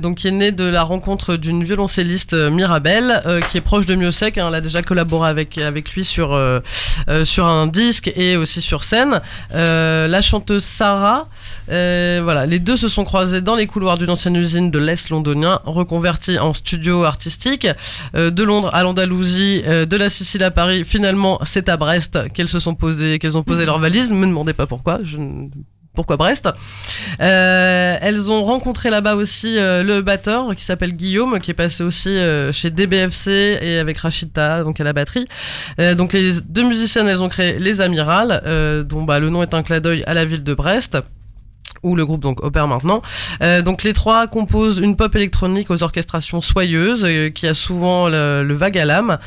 donc qui est né de la rencontre d'une violoncelliste, Mirabelle, qui est proche de Miossec. Elle a déjà collaboré avec lui sur un disque et aussi sur scène. La chanteuse Sarah, les deux se sont croisés dans les couloirs d'une ancienne usine de l'Est londonien, reconvertie en studio artistique. De Londres à l'Andalousie, de la Sicile à Paris, finalement c'est à Brest qu'elles ont posé leurs valises. Ne me demandez pas pourquoi, pourquoi Brest. Elles ont rencontré là-bas aussi le batteur qui s'appelle Guillaume, qui est passé aussi chez DBFC et avec Rachida, donc à la batterie. Donc les deux musiciennes, elles ont créé Les Amirales, dont le nom est un clin d'œil à la ville de Brest, où le groupe donc opère maintenant. Donc les trois composent une pop électronique aux orchestrations soyeuses, qui a souvent le vague à l'âme.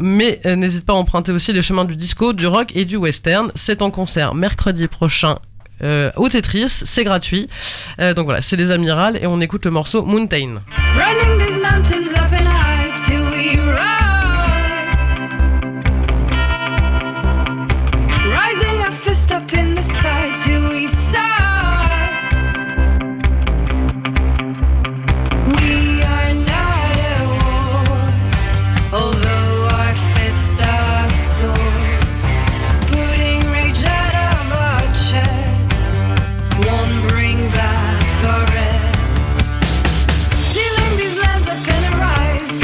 Mais n'hésite pas à emprunter aussi les chemins du disco, du rock et du western. C'est en concert mercredi prochain au Tetris, c'est gratuit. Donc voilà, c'est Les Amirales et on écoute le morceau Mountain. Running these mountains up and high till we ride. Rising a fist up in the sky till we sigh. We are not at war, although our fists are sore. Putting rage out of our chest won't bring back our rest. Stealing these lands up in a rise.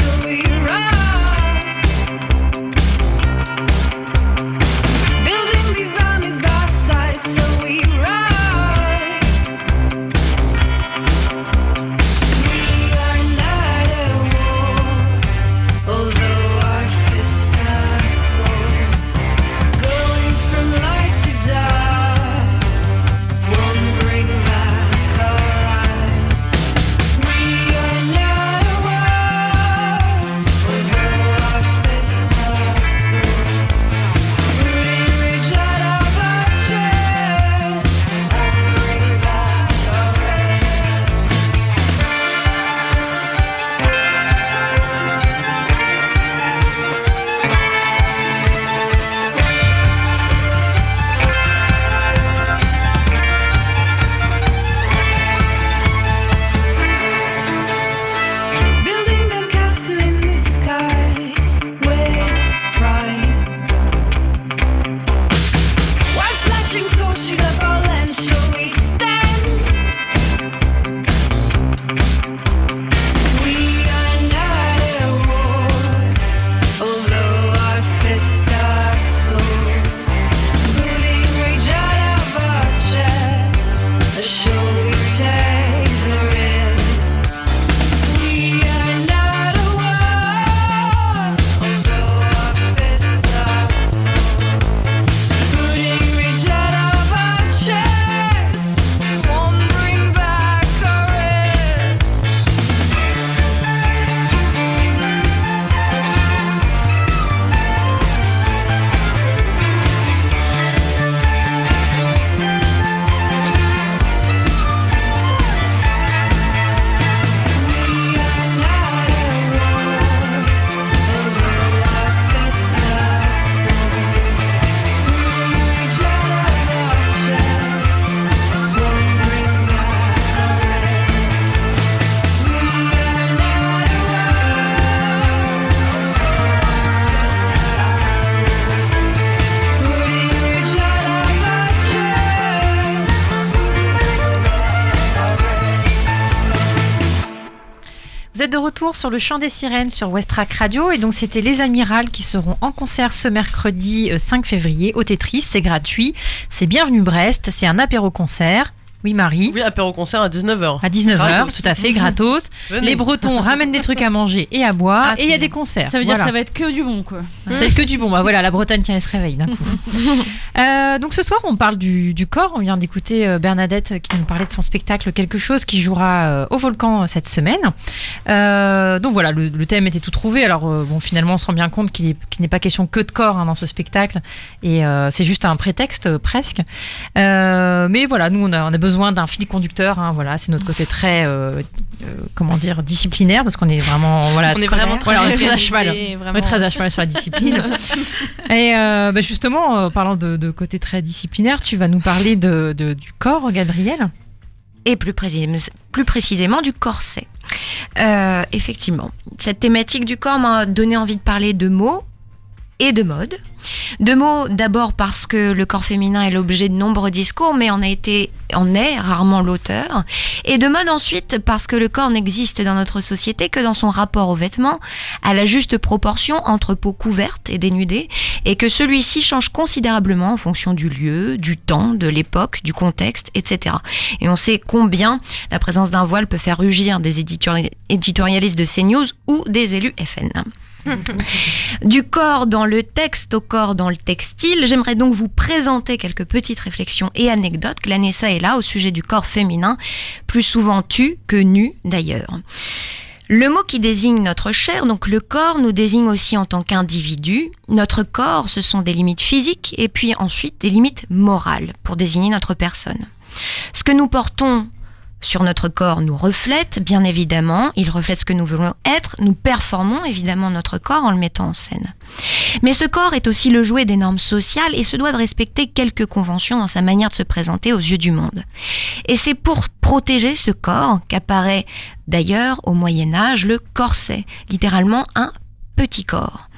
êtes de retour sur le Chant des Sirènes sur Westrack Radio et donc c'était les Amirales qui seront en concert ce mercredi 5 février au Tetris, c'est gratuit, c'est Bienvenue Brest, c'est un apéro-concert. Oui Marie. Oui, apéro-concert à 19h. À 19h, Gratos. tout à fait, gratos. Venez. Les Bretons ramènent des trucs à manger et à boire et il y a des concerts. Ça veut dire Voilà. que ça va être que du bon, quoi. Ça va être que du bon. Bah voilà, la Bretagne tient et se réveille d'un coup. Donc ce soir, on parle du corps. On vient d'écouter Bernadette qui nous parlait de son spectacle Quelque chose qui jouera au Volcan cette semaine. Donc voilà, le thème était tout trouvé. Alors bon, finalement, on se rend bien compte qu'il n'est pas question que de corps dans ce spectacle. Et c'est juste un prétexte presque. Mais voilà, nous, on a besoin d'un fil conducteur. Hein, voilà, c'est notre côté très, comment dire, disciplinaire parce qu'on est vraiment, voilà, On est vraiment très, on est très à organisé, cheval. vraiment. On est très à cheval sur la discipline. Et justement, parlant de côté très disciplinaire, tu vas nous parler du corps, Gabrielle. Et plus précisément du corset. Effectivement, cette thématique du corps m'a donné envie de parler de mots et de mode. De mots d'abord parce que le corps féminin est l'objet de nombreux discours, mais en est rarement l'auteur. Et de mode ensuite parce que le corps n'existe dans notre société que dans son rapport aux vêtements, à la juste proportion entre peau couverte et dénudée, et que celui-ci change considérablement en fonction du lieu, du temps, de l'époque, du contexte, etc. Et on sait combien la présence d'un voile peut faire rugir des éditorialistes de CNews ou des élus FN. Du corps dans le texte au corps dans le textile, j'aimerais donc vous présenter quelques petites réflexions et anecdotes glanées ça et là au sujet du corps féminin, plus souvent tu que nu d'ailleurs. Le mot qui désigne notre chair, donc le corps, nous désigne aussi en tant qu'individu. Notre corps, ce sont des limites physiques et puis ensuite des limites morales pour désigner notre personne. Ce que nous portons sur notre corps nous reflète, bien évidemment, il reflète ce que nous voulons être, nous performons évidemment notre corps en le mettant en scène. Mais ce corps est aussi le jouet des normes sociales et se doit de respecter quelques conventions dans sa manière de se présenter aux yeux du monde. Et c'est pour protéger ce corps qu'apparaît d'ailleurs au Moyen-Âge le corset, littéralement un petit corps.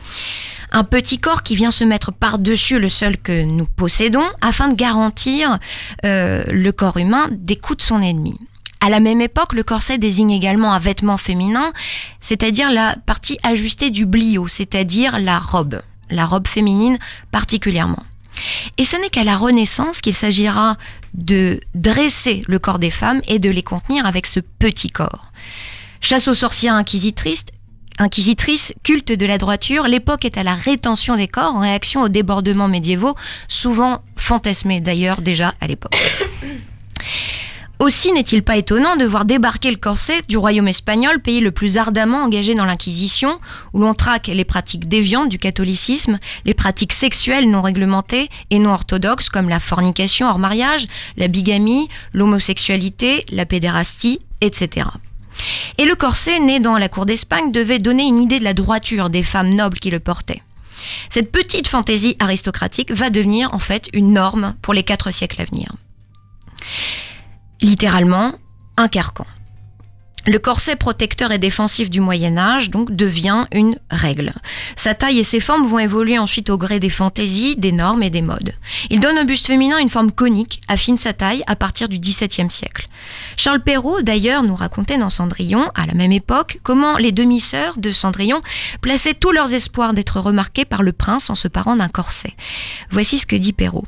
Un petit corps qui vient se mettre par-dessus le seul que nous possédons afin de garantir le corps humain des coups de son ennemi. À la même époque, le corset désigne également un vêtement féminin, c'est-à-dire la partie ajustée du blio, c'est-à-dire la robe féminine particulièrement. Et ce n'est qu'à la Renaissance qu'il s'agira de dresser le corps des femmes et de les contenir avec ce petit corps. Chasse aux sorcières inquisitrices, culte de la droiture, l'époque est à la rétention des corps en réaction aux débordements médiévaux, souvent fantasmés d'ailleurs déjà à l'époque. Aussi n'est-il pas étonnant de voir débarquer le corset du royaume espagnol, pays le plus ardemment engagé dans l'Inquisition, où l'on traque les pratiques déviantes du catholicisme, les pratiques sexuelles non réglementées et non orthodoxes comme la fornication hors mariage, la bigamie, l'homosexualité, la pédérastie, etc. Et le corset, né dans la cour d'Espagne, devait donner une idée de la droiture des femmes nobles qui le portaient. Cette petite fantaisie aristocratique va devenir en fait une norme pour les 4 siècles à venir. Littéralement, un carcan. Le corset protecteur et défensif du Moyen-Âge donc devient une règle. Sa taille et ses formes vont évoluer ensuite au gré des fantaisies, des normes et des modes. Il donne au buste féminin une forme conique, affine sa taille à partir du XVIIe siècle. Charles Perrault, d'ailleurs, nous racontait dans Cendrillon, à la même époque, comment les demi-sœurs de Cendrillon plaçaient tous leurs espoirs d'être remarquées par le prince en se parant d'un corset. Voici ce que dit Perrault.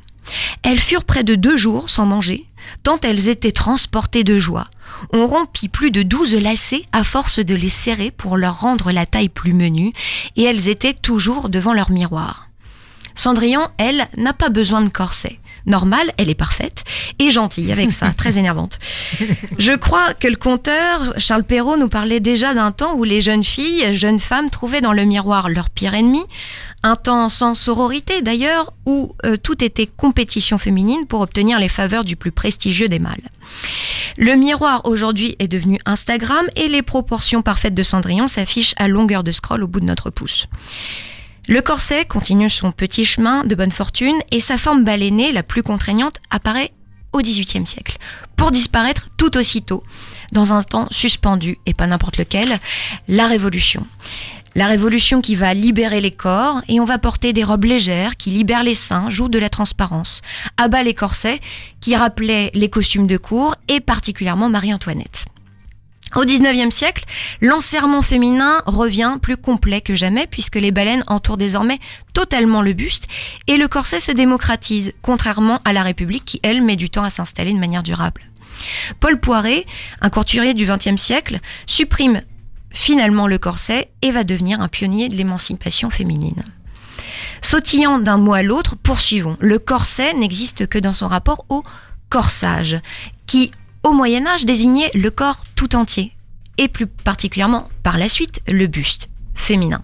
Elles furent près de 2 jours sans manger, tant elles étaient transportées de joie. On rompit plus de 12 lacets à force de les serrer pour leur rendre la taille plus menue, et elles étaient toujours devant leur miroir. Cendrillon, elle, n'a pas besoin de corset. Normale, elle est parfaite et gentille avec ça, très énervante. Je crois que le conteur, Charles Perrault, nous parlait déjà d'un temps où les jeunes filles, jeunes femmes trouvaient dans le miroir leur pire ennemi, un temps sans sororité d'ailleurs, où tout était compétition féminine pour obtenir les faveurs du plus prestigieux des mâles. Le miroir aujourd'hui est devenu Instagram et les proportions parfaites de Cendrillon s'affichent à longueur de scroll au bout de notre pouce. Le corset continue son petit chemin de bonne fortune et sa forme balénée, la plus contraignante, apparaît au XVIIIe siècle, pour disparaître tout aussitôt, dans un temps suspendu, et pas n'importe lequel, la Révolution. La Révolution qui va libérer les corps, et on va porter des robes légères qui libèrent les seins, jouent de la transparence. À bas les corsets, qui rappelaient les costumes de cour, et particulièrement Marie-Antoinette. Au 19e siècle, l'enserrement féminin revient plus complet que jamais puisque les baleines entourent désormais totalement le buste et le corset se démocratise, contrairement à la République qui, elle, met du temps à s'installer de manière durable. Paul Poiret, un couturier du XXe siècle, supprime finalement le corset et va devenir un pionnier de l'émancipation féminine. Sautillant d'un mot à l'autre, poursuivons. Le corset n'existe que dans son rapport au corsage, qui, au Moyen-Âge, désignait le corps tout entier, et plus particulièrement, par la suite, le buste féminin.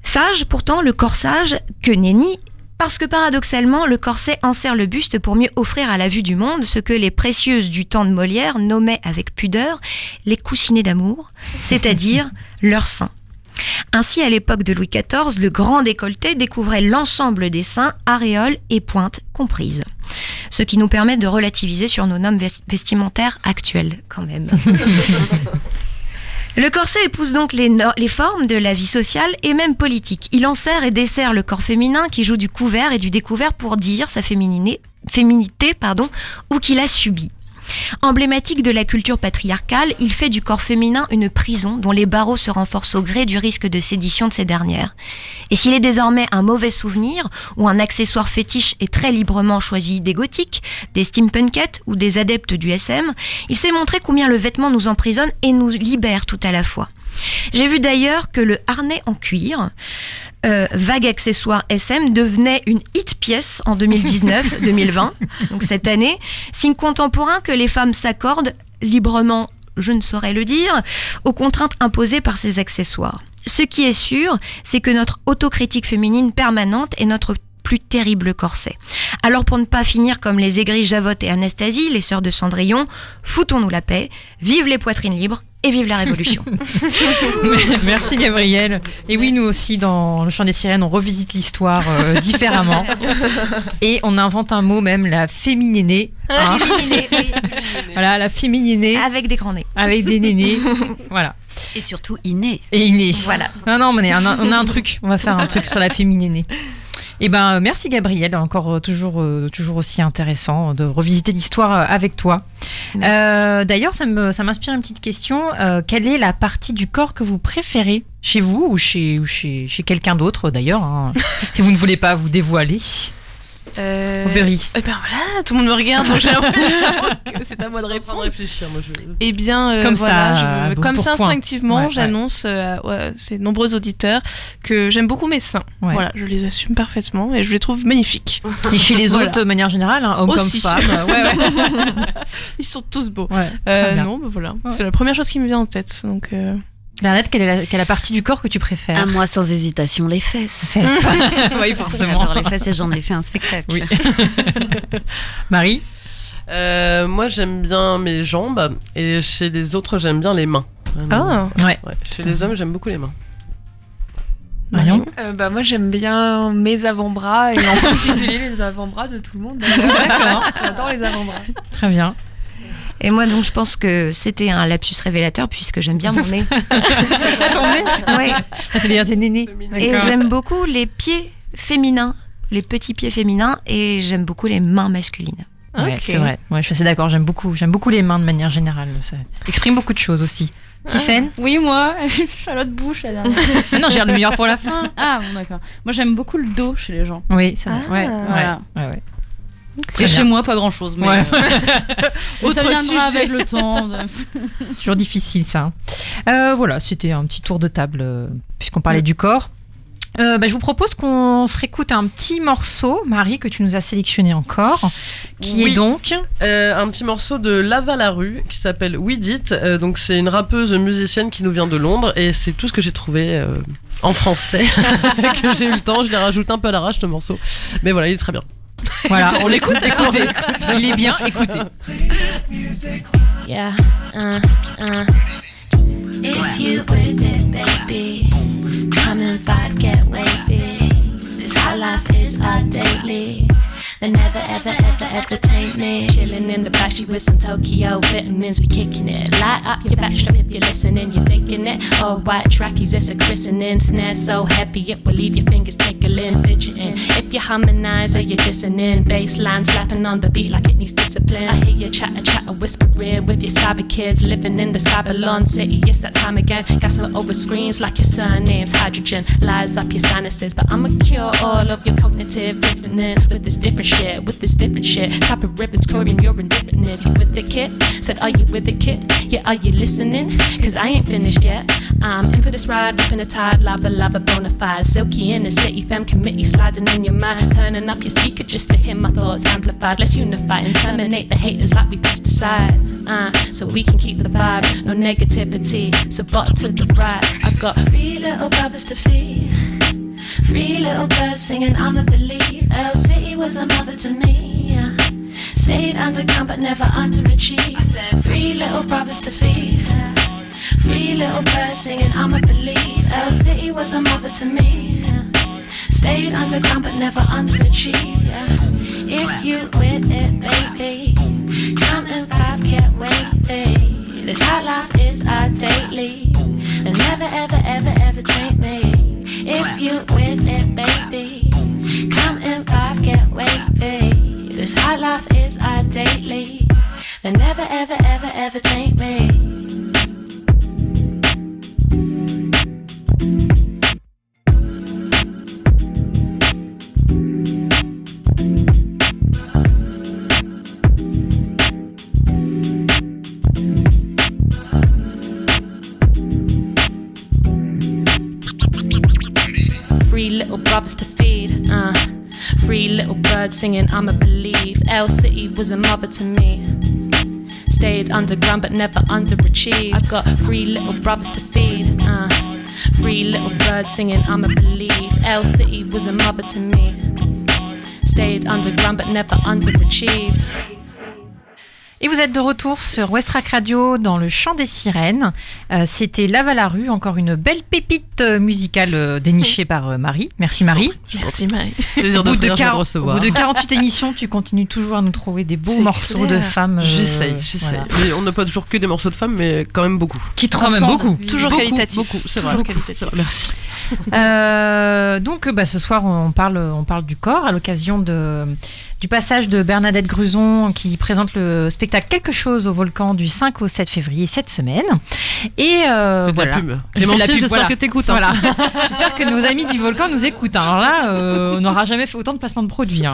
Sage, pourtant, le corsage, que nenni, parce que paradoxalement, le corset enserre le buste pour mieux offrir à la vue du monde ce que les précieuses du temps de Molière nommaient avec pudeur les coussinets d'amour, c'est-à-dire leurs seins. Ainsi, à l'époque de Louis XIV, le grand décolleté découvrait l'ensemble des seins, aréoles et pointes comprises. Ce qui nous permet de relativiser sur nos normes vestimentaires actuelles, quand même. Le corset épouse donc les formes de la vie sociale et même politique. Il enserre et dessert le corps féminin qui joue du couvert et du découvert pour dire sa féminité, ou qu'il a subi. Emblématique de la culture patriarcale, il fait du corps féminin une prison dont les barreaux se renforcent au gré du risque de sédition de ces dernières. Et s'il est désormais un mauvais souvenir ou un accessoire fétiche et très librement choisi des gothiques, des steampunkettes ou des adeptes du SM, il s'est montré combien le vêtement nous emprisonne et nous libère tout à la fois. J'ai vu d'ailleurs que le harnais en cuir, vague accessoire SM, devenait une hit pièce en 2019-2020, donc cette année, signe contemporain que les femmes s'accordent librement, je ne saurais le dire, aux contraintes imposées par ces accessoires. Ce qui est sûr, c'est que notre autocritique féminine permanente est notre plus terrible corset. Alors pour ne pas finir comme les aigris Javotte et Anastasie, les sœurs de Cendrillon, foutons-nous la paix, vive les poitrines libres et vive la Révolution. Merci Gabrielle. Et oui, nous aussi, dans Le Chant des Sirènes, on revisite l'histoire différemment. Et on invente un mot même, la féminénée. Hein. Féminénée, oui. Voilà, la féminénée. Avec des grands nez. Avec des nénés. Voilà. Et surtout inné. Et inné. Voilà. Non, mais on a un truc. On va faire un truc sur la féminénée. Eh ben, merci Gabrielle, encore toujours aussi intéressant de revisiter l'histoire avec toi. D'ailleurs, ça m'inspire une petite question. Quelle est la partie du corps que vous préférez chez vous ou chez quelqu'un d'autre d'ailleurs, hein, si vous ne voulez pas vous dévoiler? Aubery. Eh ben voilà, tout le monde me regarde, donc j'ai l'impression que c'est à moi de répondre. Réfléchir, moi je... Eh bien, comme voilà, ça, comme ça instinctivement, ouais, j'annonce à ces nombreux auditeurs que j'aime beaucoup mes seins. Ouais. Voilà, je les assume parfaitement et je les trouve magnifiques. Et chez les autres, de manière générale, hein, hommes aussi. comme femmes. Ouais. Ils sont tous beaux. Ouais, non, bah voilà, c'est la première chose qui me vient en tête. Donc. Bernadette, quelle est la partie du corps que tu préfères? À moi, sans hésitation, les fesses. Oui, forcément. J'adore les fesses et j'en ai fait un spectacle. Oui. Marie? Moi, j'aime bien mes jambes et chez les autres, j'aime bien les mains. Ah. Ouais. Chez les hommes, j'aime beaucoup les mains. Marion? Moi j'aime bien mes avant-bras et en particulier les avant-bras de tout le monde. D'accord. J'adore les avant-bras. Très bien. Et moi, donc, je pense que c'était un lapsus révélateur puisque j'aime bien mon nez. Ton nez? Ouais. Ça veut dire tes nénés. Et j'aime beaucoup les pieds féminins, les petits pieds féminins, et j'aime beaucoup les mains masculines. Ouais, Ok. c'est vrai. Ouais, je suis assez d'accord. J'aime beaucoup les mains de manière générale. Ça exprime beaucoup de choses aussi. Tiffen? Oui, moi, Charlotte Bouche, la dernière. Ah non, j'ai le meilleur pour la fin. Ah, bon, d'accord. Moi, j'aime beaucoup le dos chez les gens. Oui, c'est vrai. Ah, Ouais. voilà. Très Et bien. chez moi, pas grand-chose. Mais, Ouais. mais ça Autre viendra sujet. avec le temps. Toujours difficile ça. Voilà, c'était un petit tour de table puisqu'on parlait du corps. Je vous propose qu'on se réécoute un petit morceau, Marie, que tu nous as sélectionné encore, qui Oui. est donc... Un petit morceau de Lava la rue qui s'appelle We Did. Donc c'est une rappeuse musicienne qui nous vient de Londres et c'est tout ce que j'ai trouvé en français que j'ai eu le temps. Je l'ai rajouté un peu à l'arrache ce morceau, mais voilà, il est très bien. Voilà, on l'écoute, écoutez. Il est bien, écoutez. Yeah. If you with it, baby, come and fight, get wavy. This our life is our daily. They never, ever, ever, ever taint me. Chilling in the flashy with some Tokyo vitamins, we kicking it. Light up your backstrap if you're listening, you're taking it. All white trackies, it's a christening. Snare so heavy it will leave your fingers tickling, fidgeting. If you harmonize or you're dissonant, bassline slapping on the beat like it needs discipline. I hear you chatter, whispering with your cyber kids, living in this Babylon city. It's that time again. Gasping over screens like your surname's hydrogen. Lies up your sinuses, but I'ma cure all of your cognitive dissonance with this different shit, with this different shit. Type of ribbons coding your indifferentness. You with the kid? Said, are you with the kid? Yeah, are you listening? Cause I ain't finished yet. I'm in for this ride, ripping a tide, lava, bona fide. Silky in the city, femme committee sliding in your mind. Turning up your speaker just to hear my thoughts amplified. Let's unify and terminate the haters like we pesticide. So we can keep the vibe, no negativity. So bottom to the right, I got 3 little brothers to feed. 3 little birds singing, I'ma believe. L City was a mother to me. Stayed underground but never underachieved. 3 little brothers to feed. 3 little birds singing, I'ma believe. L City was a mother to me. Stayed underground but never underachieved. If you with it, baby, counting 5, get wavy. This hot life is our daily. And never, ever, ever, ever taint me. If you with it, baby, counting 5, get wavy. This hot life is our daily. And never, ever, ever, ever taint me. Three little brothers to feed, 3 little birds singing, I'ma believe. L City was a mother to me. Stayed underground but never underachieved. I got 3 little brothers to feed, 3 little birds singing, I'ma believe. L City was a mother to me. Stayed underground but never underachieved. Et vous êtes de retour sur Westrack Radio dans le chant des sirènes. C'était Lave à la rue, encore une belle pépite musicale dénichée par Marie. Merci Marie. Merci Marie. Plaisir de recevoir. Au bout de 48 émissions, tu continues toujours à nous trouver des beaux morceaux de femmes. J'essaye. Voilà. Mais on n'a pas toujours que des morceaux de femmes, mais quand même beaucoup. Qui transcendent. Quand même beaucoup. Toujours qualitatif. Beaucoup, c'est vrai. Merci. Donc ce soir, on parle du corps à l'occasion du passage de Bernadette Gruson qui présente le spectacle Quelque chose au Volcan du 5 au 7 février cette semaine. Et voilà. La pub. Clémentine, j'espère que t'écoutes. Voilà. J'espère que nos amis du Volcan nous écoutent. Alors là, on n'aura jamais fait autant de placements de produits.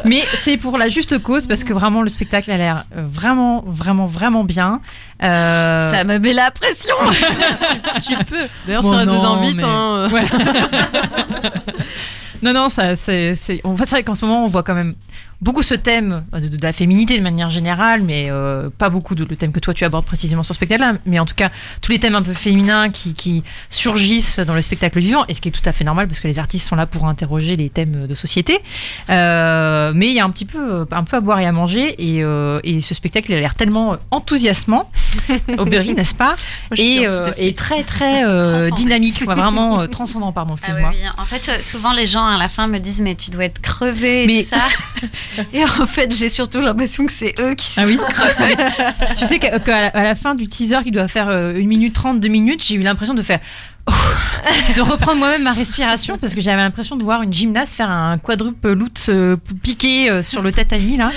Mais c'est pour la juste cause parce que vraiment le spectacle a l'air vraiment, vraiment, vraiment bien. Ça me met la pression. Tu peux. D'ailleurs, si on a des invites. Mais... Ouais. Non, ça, c'est... En fait, c'est vrai qu'en ce moment, on voit quand même beaucoup ce thème de la féminité de manière générale, mais pas beaucoup le thème que toi tu abordes précisément sur ce spectacle-là, mais en tout cas, tous les thèmes un peu féminins qui surgissent dans le spectacle vivant, et ce qui est tout à fait normal parce que les artistes sont là pour interroger les thèmes de société. Mais il y a un peu à boire et à manger, et ce spectacle, il a l'air tellement enthousiasmant, Aubery, n'est-ce pas? Et très, très dynamique, vraiment transcendant, pardon, excuse-moi. Ah oui. En fait, souvent les gens à la fin me disent mais tu dois être crevé et tout ça. Et en fait, j'ai surtout l'impression que c'est eux qui sont crevés. Tu sais qu'à la fin du teaser qui doit faire 1 minute 30, 2 minutes, j'ai eu l'impression de faire... de reprendre moi-même ma respiration parce que j'avais l'impression de voir une gymnaste faire un quadruple lutz piqué sur le tatami là.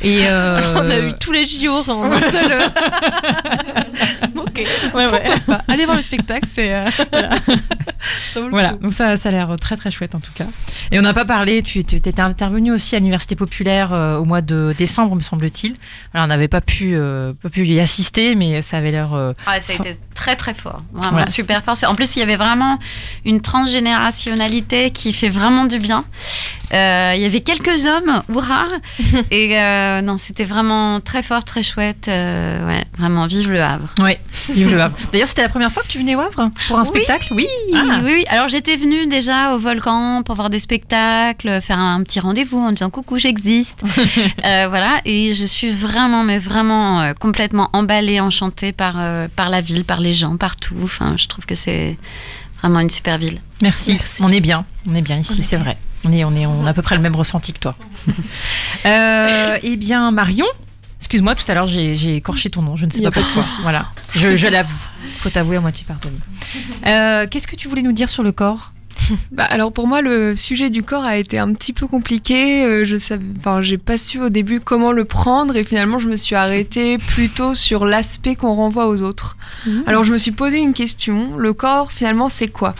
Et alors, on a eu tous les JO en un seul. Ok. Ouais. Pas. Allez voir le spectacle, c'est. Voilà. Donc ça a l'air très très chouette en tout cas. Et on n'a pas parlé. Tu étais intervenu aussi à l'Université populaire au mois de décembre, me semble-t-il. Alors on n'avait pas pu y assister, mais ça avait l'air. Ça a été très très fort, vraiment super fort. En plus, il y avait vraiment une transgénérationnalité qui fait vraiment du bien. Il y avait quelques hommes, hurrah. Et non, c'était vraiment très fort, très chouette. Vraiment, vive le Havre. Ouais, vive le Havre. D'ailleurs, c'était la première fois que tu venais au Havre pour un spectacle? Oui. Oui. Alors, j'étais venue déjà au Volcan pour voir des spectacles, faire un petit rendez-vous en disant coucou, j'existe. Voilà. Et je suis vraiment, mais vraiment complètement emballée, enchantée par la ville, par les gens, partout. Enfin, je trouve que c'est vraiment une super ville. Merci. On est bien ici, c'est vrai. On a à peu près le même ressenti que toi. Eh bien, Marion, excuse-moi, tout à l'heure j'ai écorché ton nom, je ne sais Y a pas pas de pourquoi. souci. Voilà, je l'avoue, faut t'avouer à moitié pardonné. Qu'est-ce que tu voulais nous dire sur le corps ? Alors pour moi, le sujet du corps a été un petit peu compliqué. J'ai pas su au début comment le prendre et finalement je me suis arrêtée plutôt sur l'aspect qu'on renvoie aux autres. Alors je me suis posé une question. Le corps, finalement, c'est quoi ?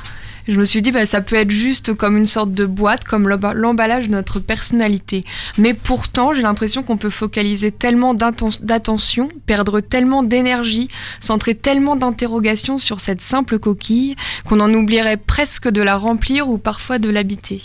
Je me suis dit, ça peut être juste comme une sorte de boîte, comme l'emballage de notre personnalité. Mais pourtant, j'ai l'impression qu'on peut focaliser tellement d'attention, perdre tellement d'énergie, centrer tellement d'interrogations sur cette simple coquille, qu'on en oublierait presque de la remplir ou parfois de l'habiter.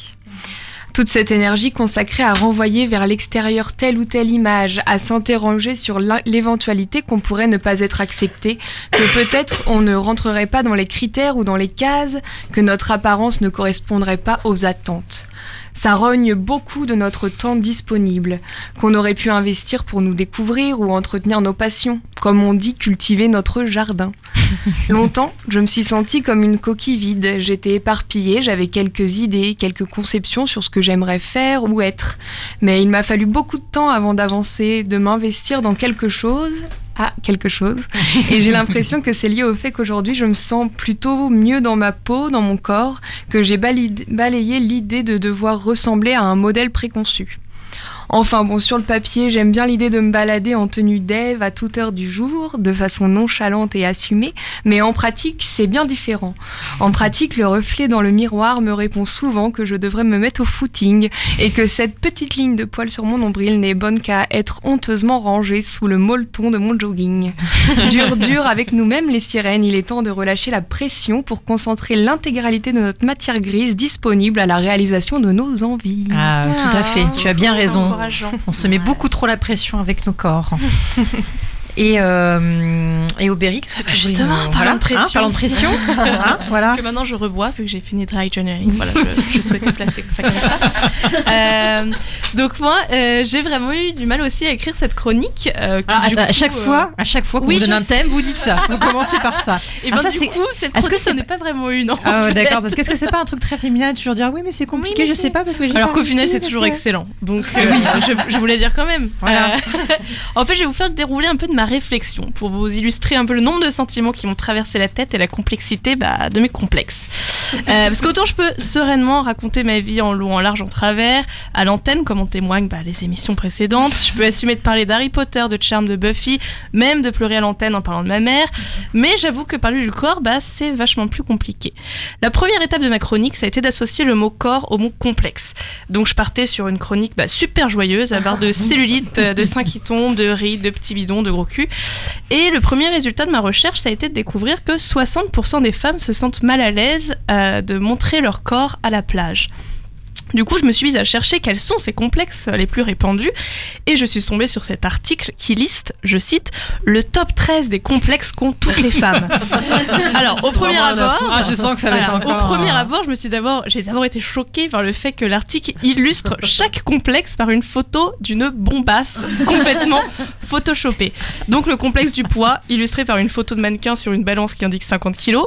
Toute cette énergie consacrée à renvoyer vers l'extérieur telle ou telle image, à s'interroger sur l'éventualité qu'on pourrait ne pas être accepté, que peut-être on ne rentrerait pas dans les critères ou dans les cases, que notre apparence ne correspondrait pas aux attentes. Ça rogne beaucoup de notre temps disponible, qu'on aurait pu investir pour nous découvrir ou entretenir nos passions, comme on dit cultiver notre jardin. Longtemps, je me suis sentie comme une coquille vide, j'étais éparpillée, j'avais quelques idées, quelques conceptions sur ce que j'aimerais faire ou être. Mais il m'a fallu beaucoup de temps avant d'avancer, de m'investir dans quelque chose. Et j'ai l'impression que c'est lié au fait qu'aujourd'hui je me sens plutôt mieux dans ma peau, dans mon corps, que j'ai balayé l'idée de devoir ressembler à un modèle préconçu. Enfin bon, sur le papier, j'aime bien l'idée de me balader en tenue d'Ève à toute heure du jour, de façon nonchalante et assumée, mais en pratique, c'est bien différent. En pratique, le reflet dans le miroir me répond souvent que je devrais me mettre au footing et que cette petite ligne de poils sur mon nombril n'est bonne qu'à être honteusement rangée sous le molleton de mon jogging. Dur avec nous-mêmes les sirènes, il est temps de relâcher la pression pour concentrer l'intégralité de notre matière grise disponible à la réalisation de nos envies. Ah, tout à fait, tu as bien raison. On se met beaucoup trop la pression avec nos corps. Et Aubéry, qu'est-ce que tu veux justement, parlant de pression. Parlant de pression. Voilà. Que maintenant je rebois vu que j'ai fini dry journaling. Voilà, je souhaitais placer ça comme ça. Donc moi, j'ai vraiment eu du mal aussi à écrire cette chronique. À chaque fois qu'on vous donne un thème, vous dites ça. Vous commencez par ça. Et bien du coup, cette chronique, ce n'est pas vraiment une. Ah d'accord, parce qu'est-ce que c'est pas un truc très féminin de toujours dire oui mais c'est compliqué, je sais pas parce que j'ai. Alors qu'au final, c'est toujours excellent. Donc je voulais dire quand même. Voilà. En fait, je vais vous faire dérouler un peu de ma réflexion pour vous illustrer un peu le nombre de sentiments qui m'ont traversé la tête et la complexité de mes complexes. Parce qu'autant je peux sereinement raconter ma vie en long, en large, en travers, à l'antenne, comme en témoignent les émissions précédentes. Je peux assumer de parler d'Harry Potter, de Charme, de Buffy, même de pleurer à l'antenne en parlant de ma mère. Mais j'avoue que parler du corps, c'est vachement plus compliqué. La première étape de ma chronique, ça a été d'associer le mot corps au mot complexe. Donc je partais sur une chronique super joyeuse, à barre de cellulite, de seins qui tombent, de rides, de petits bidons, de gros cul. Et le premier résultat de ma recherche, ça a été de découvrir que 60% des femmes se sentent mal à l'aise de montrer leur corps à la plage. Du coup, je me suis mise à chercher quels sont ces complexes les plus répandus et je suis tombée sur cet article qui liste, je cite, le top 13 des complexes qu'ont toutes les femmes. Alors, au premier abord, je sens que ça va être encore... Au premier abord, j'ai d'abord été choquée par le fait que l'article illustre chaque complexe par une photo d'une bombasse complètement photoshopée. Donc, le complexe du poids, illustré par une photo de mannequin sur une balance qui indique 50 kilos.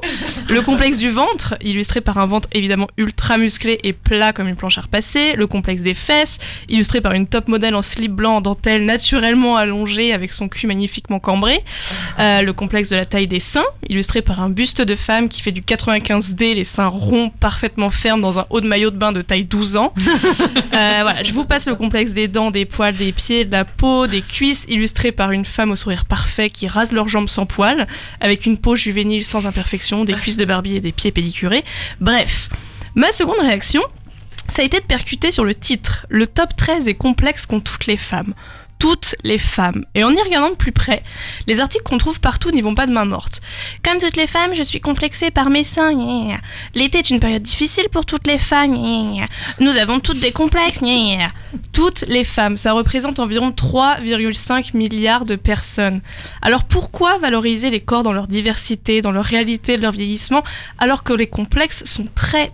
Le complexe du ventre, illustré par un ventre évidemment ultra musclé et plat comme une planche à repasser. Le complexe des fesses, illustré par une top modèle en slip blanc en dentelle naturellement allongée avec son cul magnifiquement cambré. Le complexe de la taille des seins, illustré par un buste de femme qui fait du 95D, les seins ronds parfaitement fermes dans un haut de maillot de bain de taille 12 ans. Voilà, je vous passe le complexe des dents, des poils, des pieds, de la peau, des cuisses, illustré par une femme au sourire parfait qui rase leurs jambes sans poils, avec une peau juvénile sans imperfection, des cuisses de Barbie et des pieds pédicurés. Bref, ma seconde réaction, ça a été de percuter sur le titre, le top 13 des complexes qu'ont toutes les femmes. Toutes les femmes. Et en y regardant de plus près, les articles qu'on trouve partout n'y vont pas de main morte. Comme toutes les femmes, je suis complexée par mes seins. L'été est une période difficile pour toutes les femmes. Nous avons toutes des complexes. Toutes les femmes, ça représente environ 3,5 milliards de personnes. Alors pourquoi valoriser les corps dans leur diversité, dans leur réalité, de leur vieillissement, alors que les complexes sont très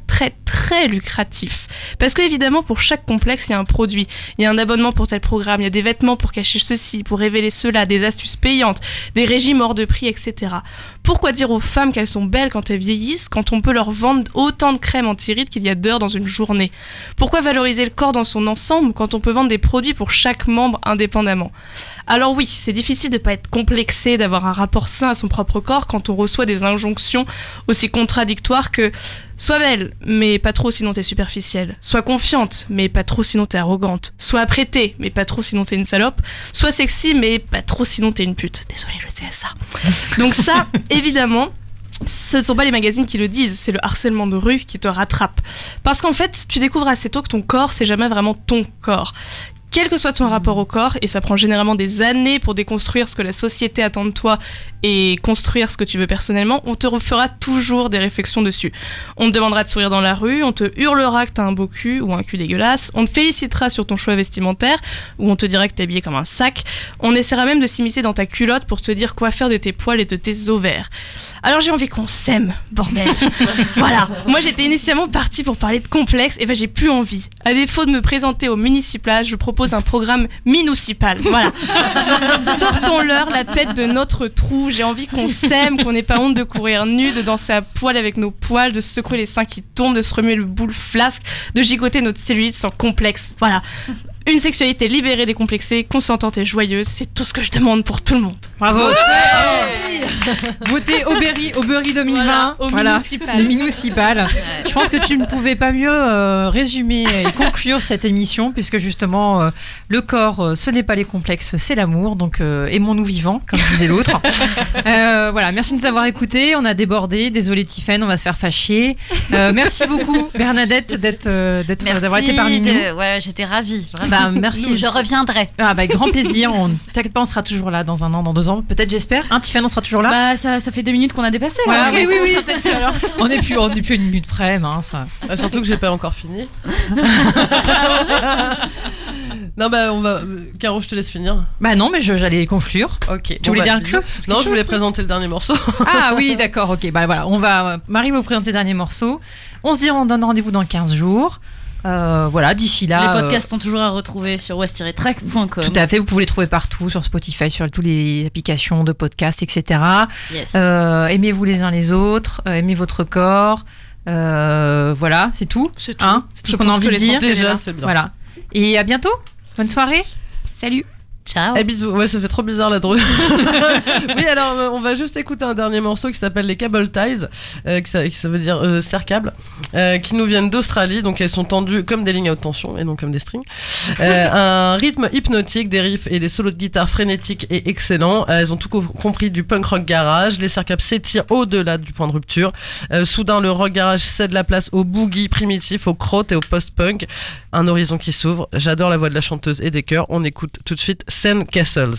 très lucratif. Parce que évidemment, pour chaque complexe, il y a un produit. Il y a un abonnement pour tel programme, il y a des vêtements pour cacher ceci, pour révéler cela, des astuces payantes, des régimes hors de prix, etc. Pourquoi dire aux femmes qu'elles sont belles quand elles vieillissent, quand on peut leur vendre autant de crème anti-rides qu'il y a d'heures dans une journée? Pourquoi valoriser le corps dans son ensemble quand on peut vendre des produits pour chaque membre indépendamment? Alors oui, c'est difficile de pas être complexé, d'avoir un rapport sain à son propre corps quand on reçoit des injonctions aussi contradictoires que sois belle, mais pas trop sinon t'es superficielle. Sois confiante, mais pas trop sinon t'es arrogante. Sois apprêtée, mais pas trop sinon t'es une salope. Sois sexy, mais pas trop sinon t'es une pute. Désolée, je sais ça. Donc ça, évidemment, ce ne sont pas les magazines qui le disent, c'est le harcèlement de rue qui te rattrape. Parce qu'en fait, tu découvres assez tôt que ton corps, c'est jamais vraiment ton corps. Quel que soit ton rapport au corps, et ça prend généralement des années pour déconstruire ce que la société attend de toi et construire ce que tu veux personnellement, on te refera toujours des réflexions dessus. On te demandera de sourire dans la rue, on te hurlera que t'as un beau cul ou un cul dégueulasse, on te félicitera sur ton choix vestimentaire, ou on te dira que t'es habillé comme un sac, on essaiera même de s'immiscer dans ta culotte pour te dire quoi faire de tes poils et de tes ovaires. Alors j'ai envie qu'on s'aime, bordel. Voilà, moi j'étais initialement partie pour parler de complexe, et ben j'ai plus envie. À défaut de me présenter au municipal, je propose un programme minucipal. Voilà. Sortons-leur la tête de notre trou, j'ai envie qu'on s'aime, qu'on n'ait pas honte de courir nu, de danser à poil avec nos poils, de se secouer les seins qui tombent, de se remuer le boule flasque, de gigoter notre cellulite sans complexe. Voilà. Une sexualité libérée, décomplexée, consentante et joyeuse, c'est tout ce que je demande pour tout le monde. Bravo. Votez Aubery 2020. Voilà, municipal. Le municipal. Je pense que tu ne pouvais pas mieux résumer et conclure cette émission, puisque justement, le corps, ce n'est pas les complexes, c'est l'amour. Donc, aimons-nous vivants, comme disait l'autre. Voilà, merci de nous avoir écoutés. On a débordé. Désolé, Tiffaine, on va se faire fâcher. Merci beaucoup, Bernadette, d'avoir été parmi nous. Ouais, j'étais ravie. Vraiment. Bah, merci. Je reviendrai. Ah, bah, grand plaisir. T'inquiète pas, on sera toujours là dans un an, dans 2 ans. Peut-être, j'espère. Hein, Tiffaine, on sera toujours là. Bah, ça fait 2 minutes qu'on a dépassé. Ouais, Là. oui. On sera peut-être plus, alors. On n'est plus une minute près, mince. Surtout que j'ai pas encore fini. Non, bah, Caro, je te laisse finir. Bah non, mais j'allais conclure. Ok. Tu voulais dire quelque chose? Non, je voulais présenter le dernier morceau. Ah oui, d'accord, ok. Bah voilà, Marie va vous présenter le dernier morceau. On se dit, on donne rendez-vous dans 15 jours. Voilà, d'ici là. Les podcasts sont toujours à retrouver sur west-track.com. Tout à fait, vous pouvez les trouver partout, sur Spotify, sur toutes les applications de podcasts, etc. Yes. Aimez-vous les uns les autres, aimez votre corps. Voilà, c'est tout. C'est tout. Hein, c'est tout ce qu'on a envie de dire. Déjà, c'est bien. Voilà. Et à bientôt. Bonne soirée. Salut. Ciao. Eh, bisous. Ouais, ça fait trop bizarre la drôle. Oui, alors on va juste écouter un dernier morceau qui s'appelle les Cable Ties, ça veut dire serre-câble, qui nous viennent d'Australie, donc elles sont tendues comme des lignes à haute tension et non comme des strings. Un rythme hypnotique, des riffs et des solos de guitare frénétiques et excellents. Elles ont tout compris du punk rock garage. Les serre-câbles s'étirent au-delà du point de rupture. Soudain, le rock garage cède la place au boogie primitif, au crotte et au post-punk. Un horizon qui s'ouvre. J'adore la voix de la chanteuse et des chœurs. On écoute tout de suite Sand Castles.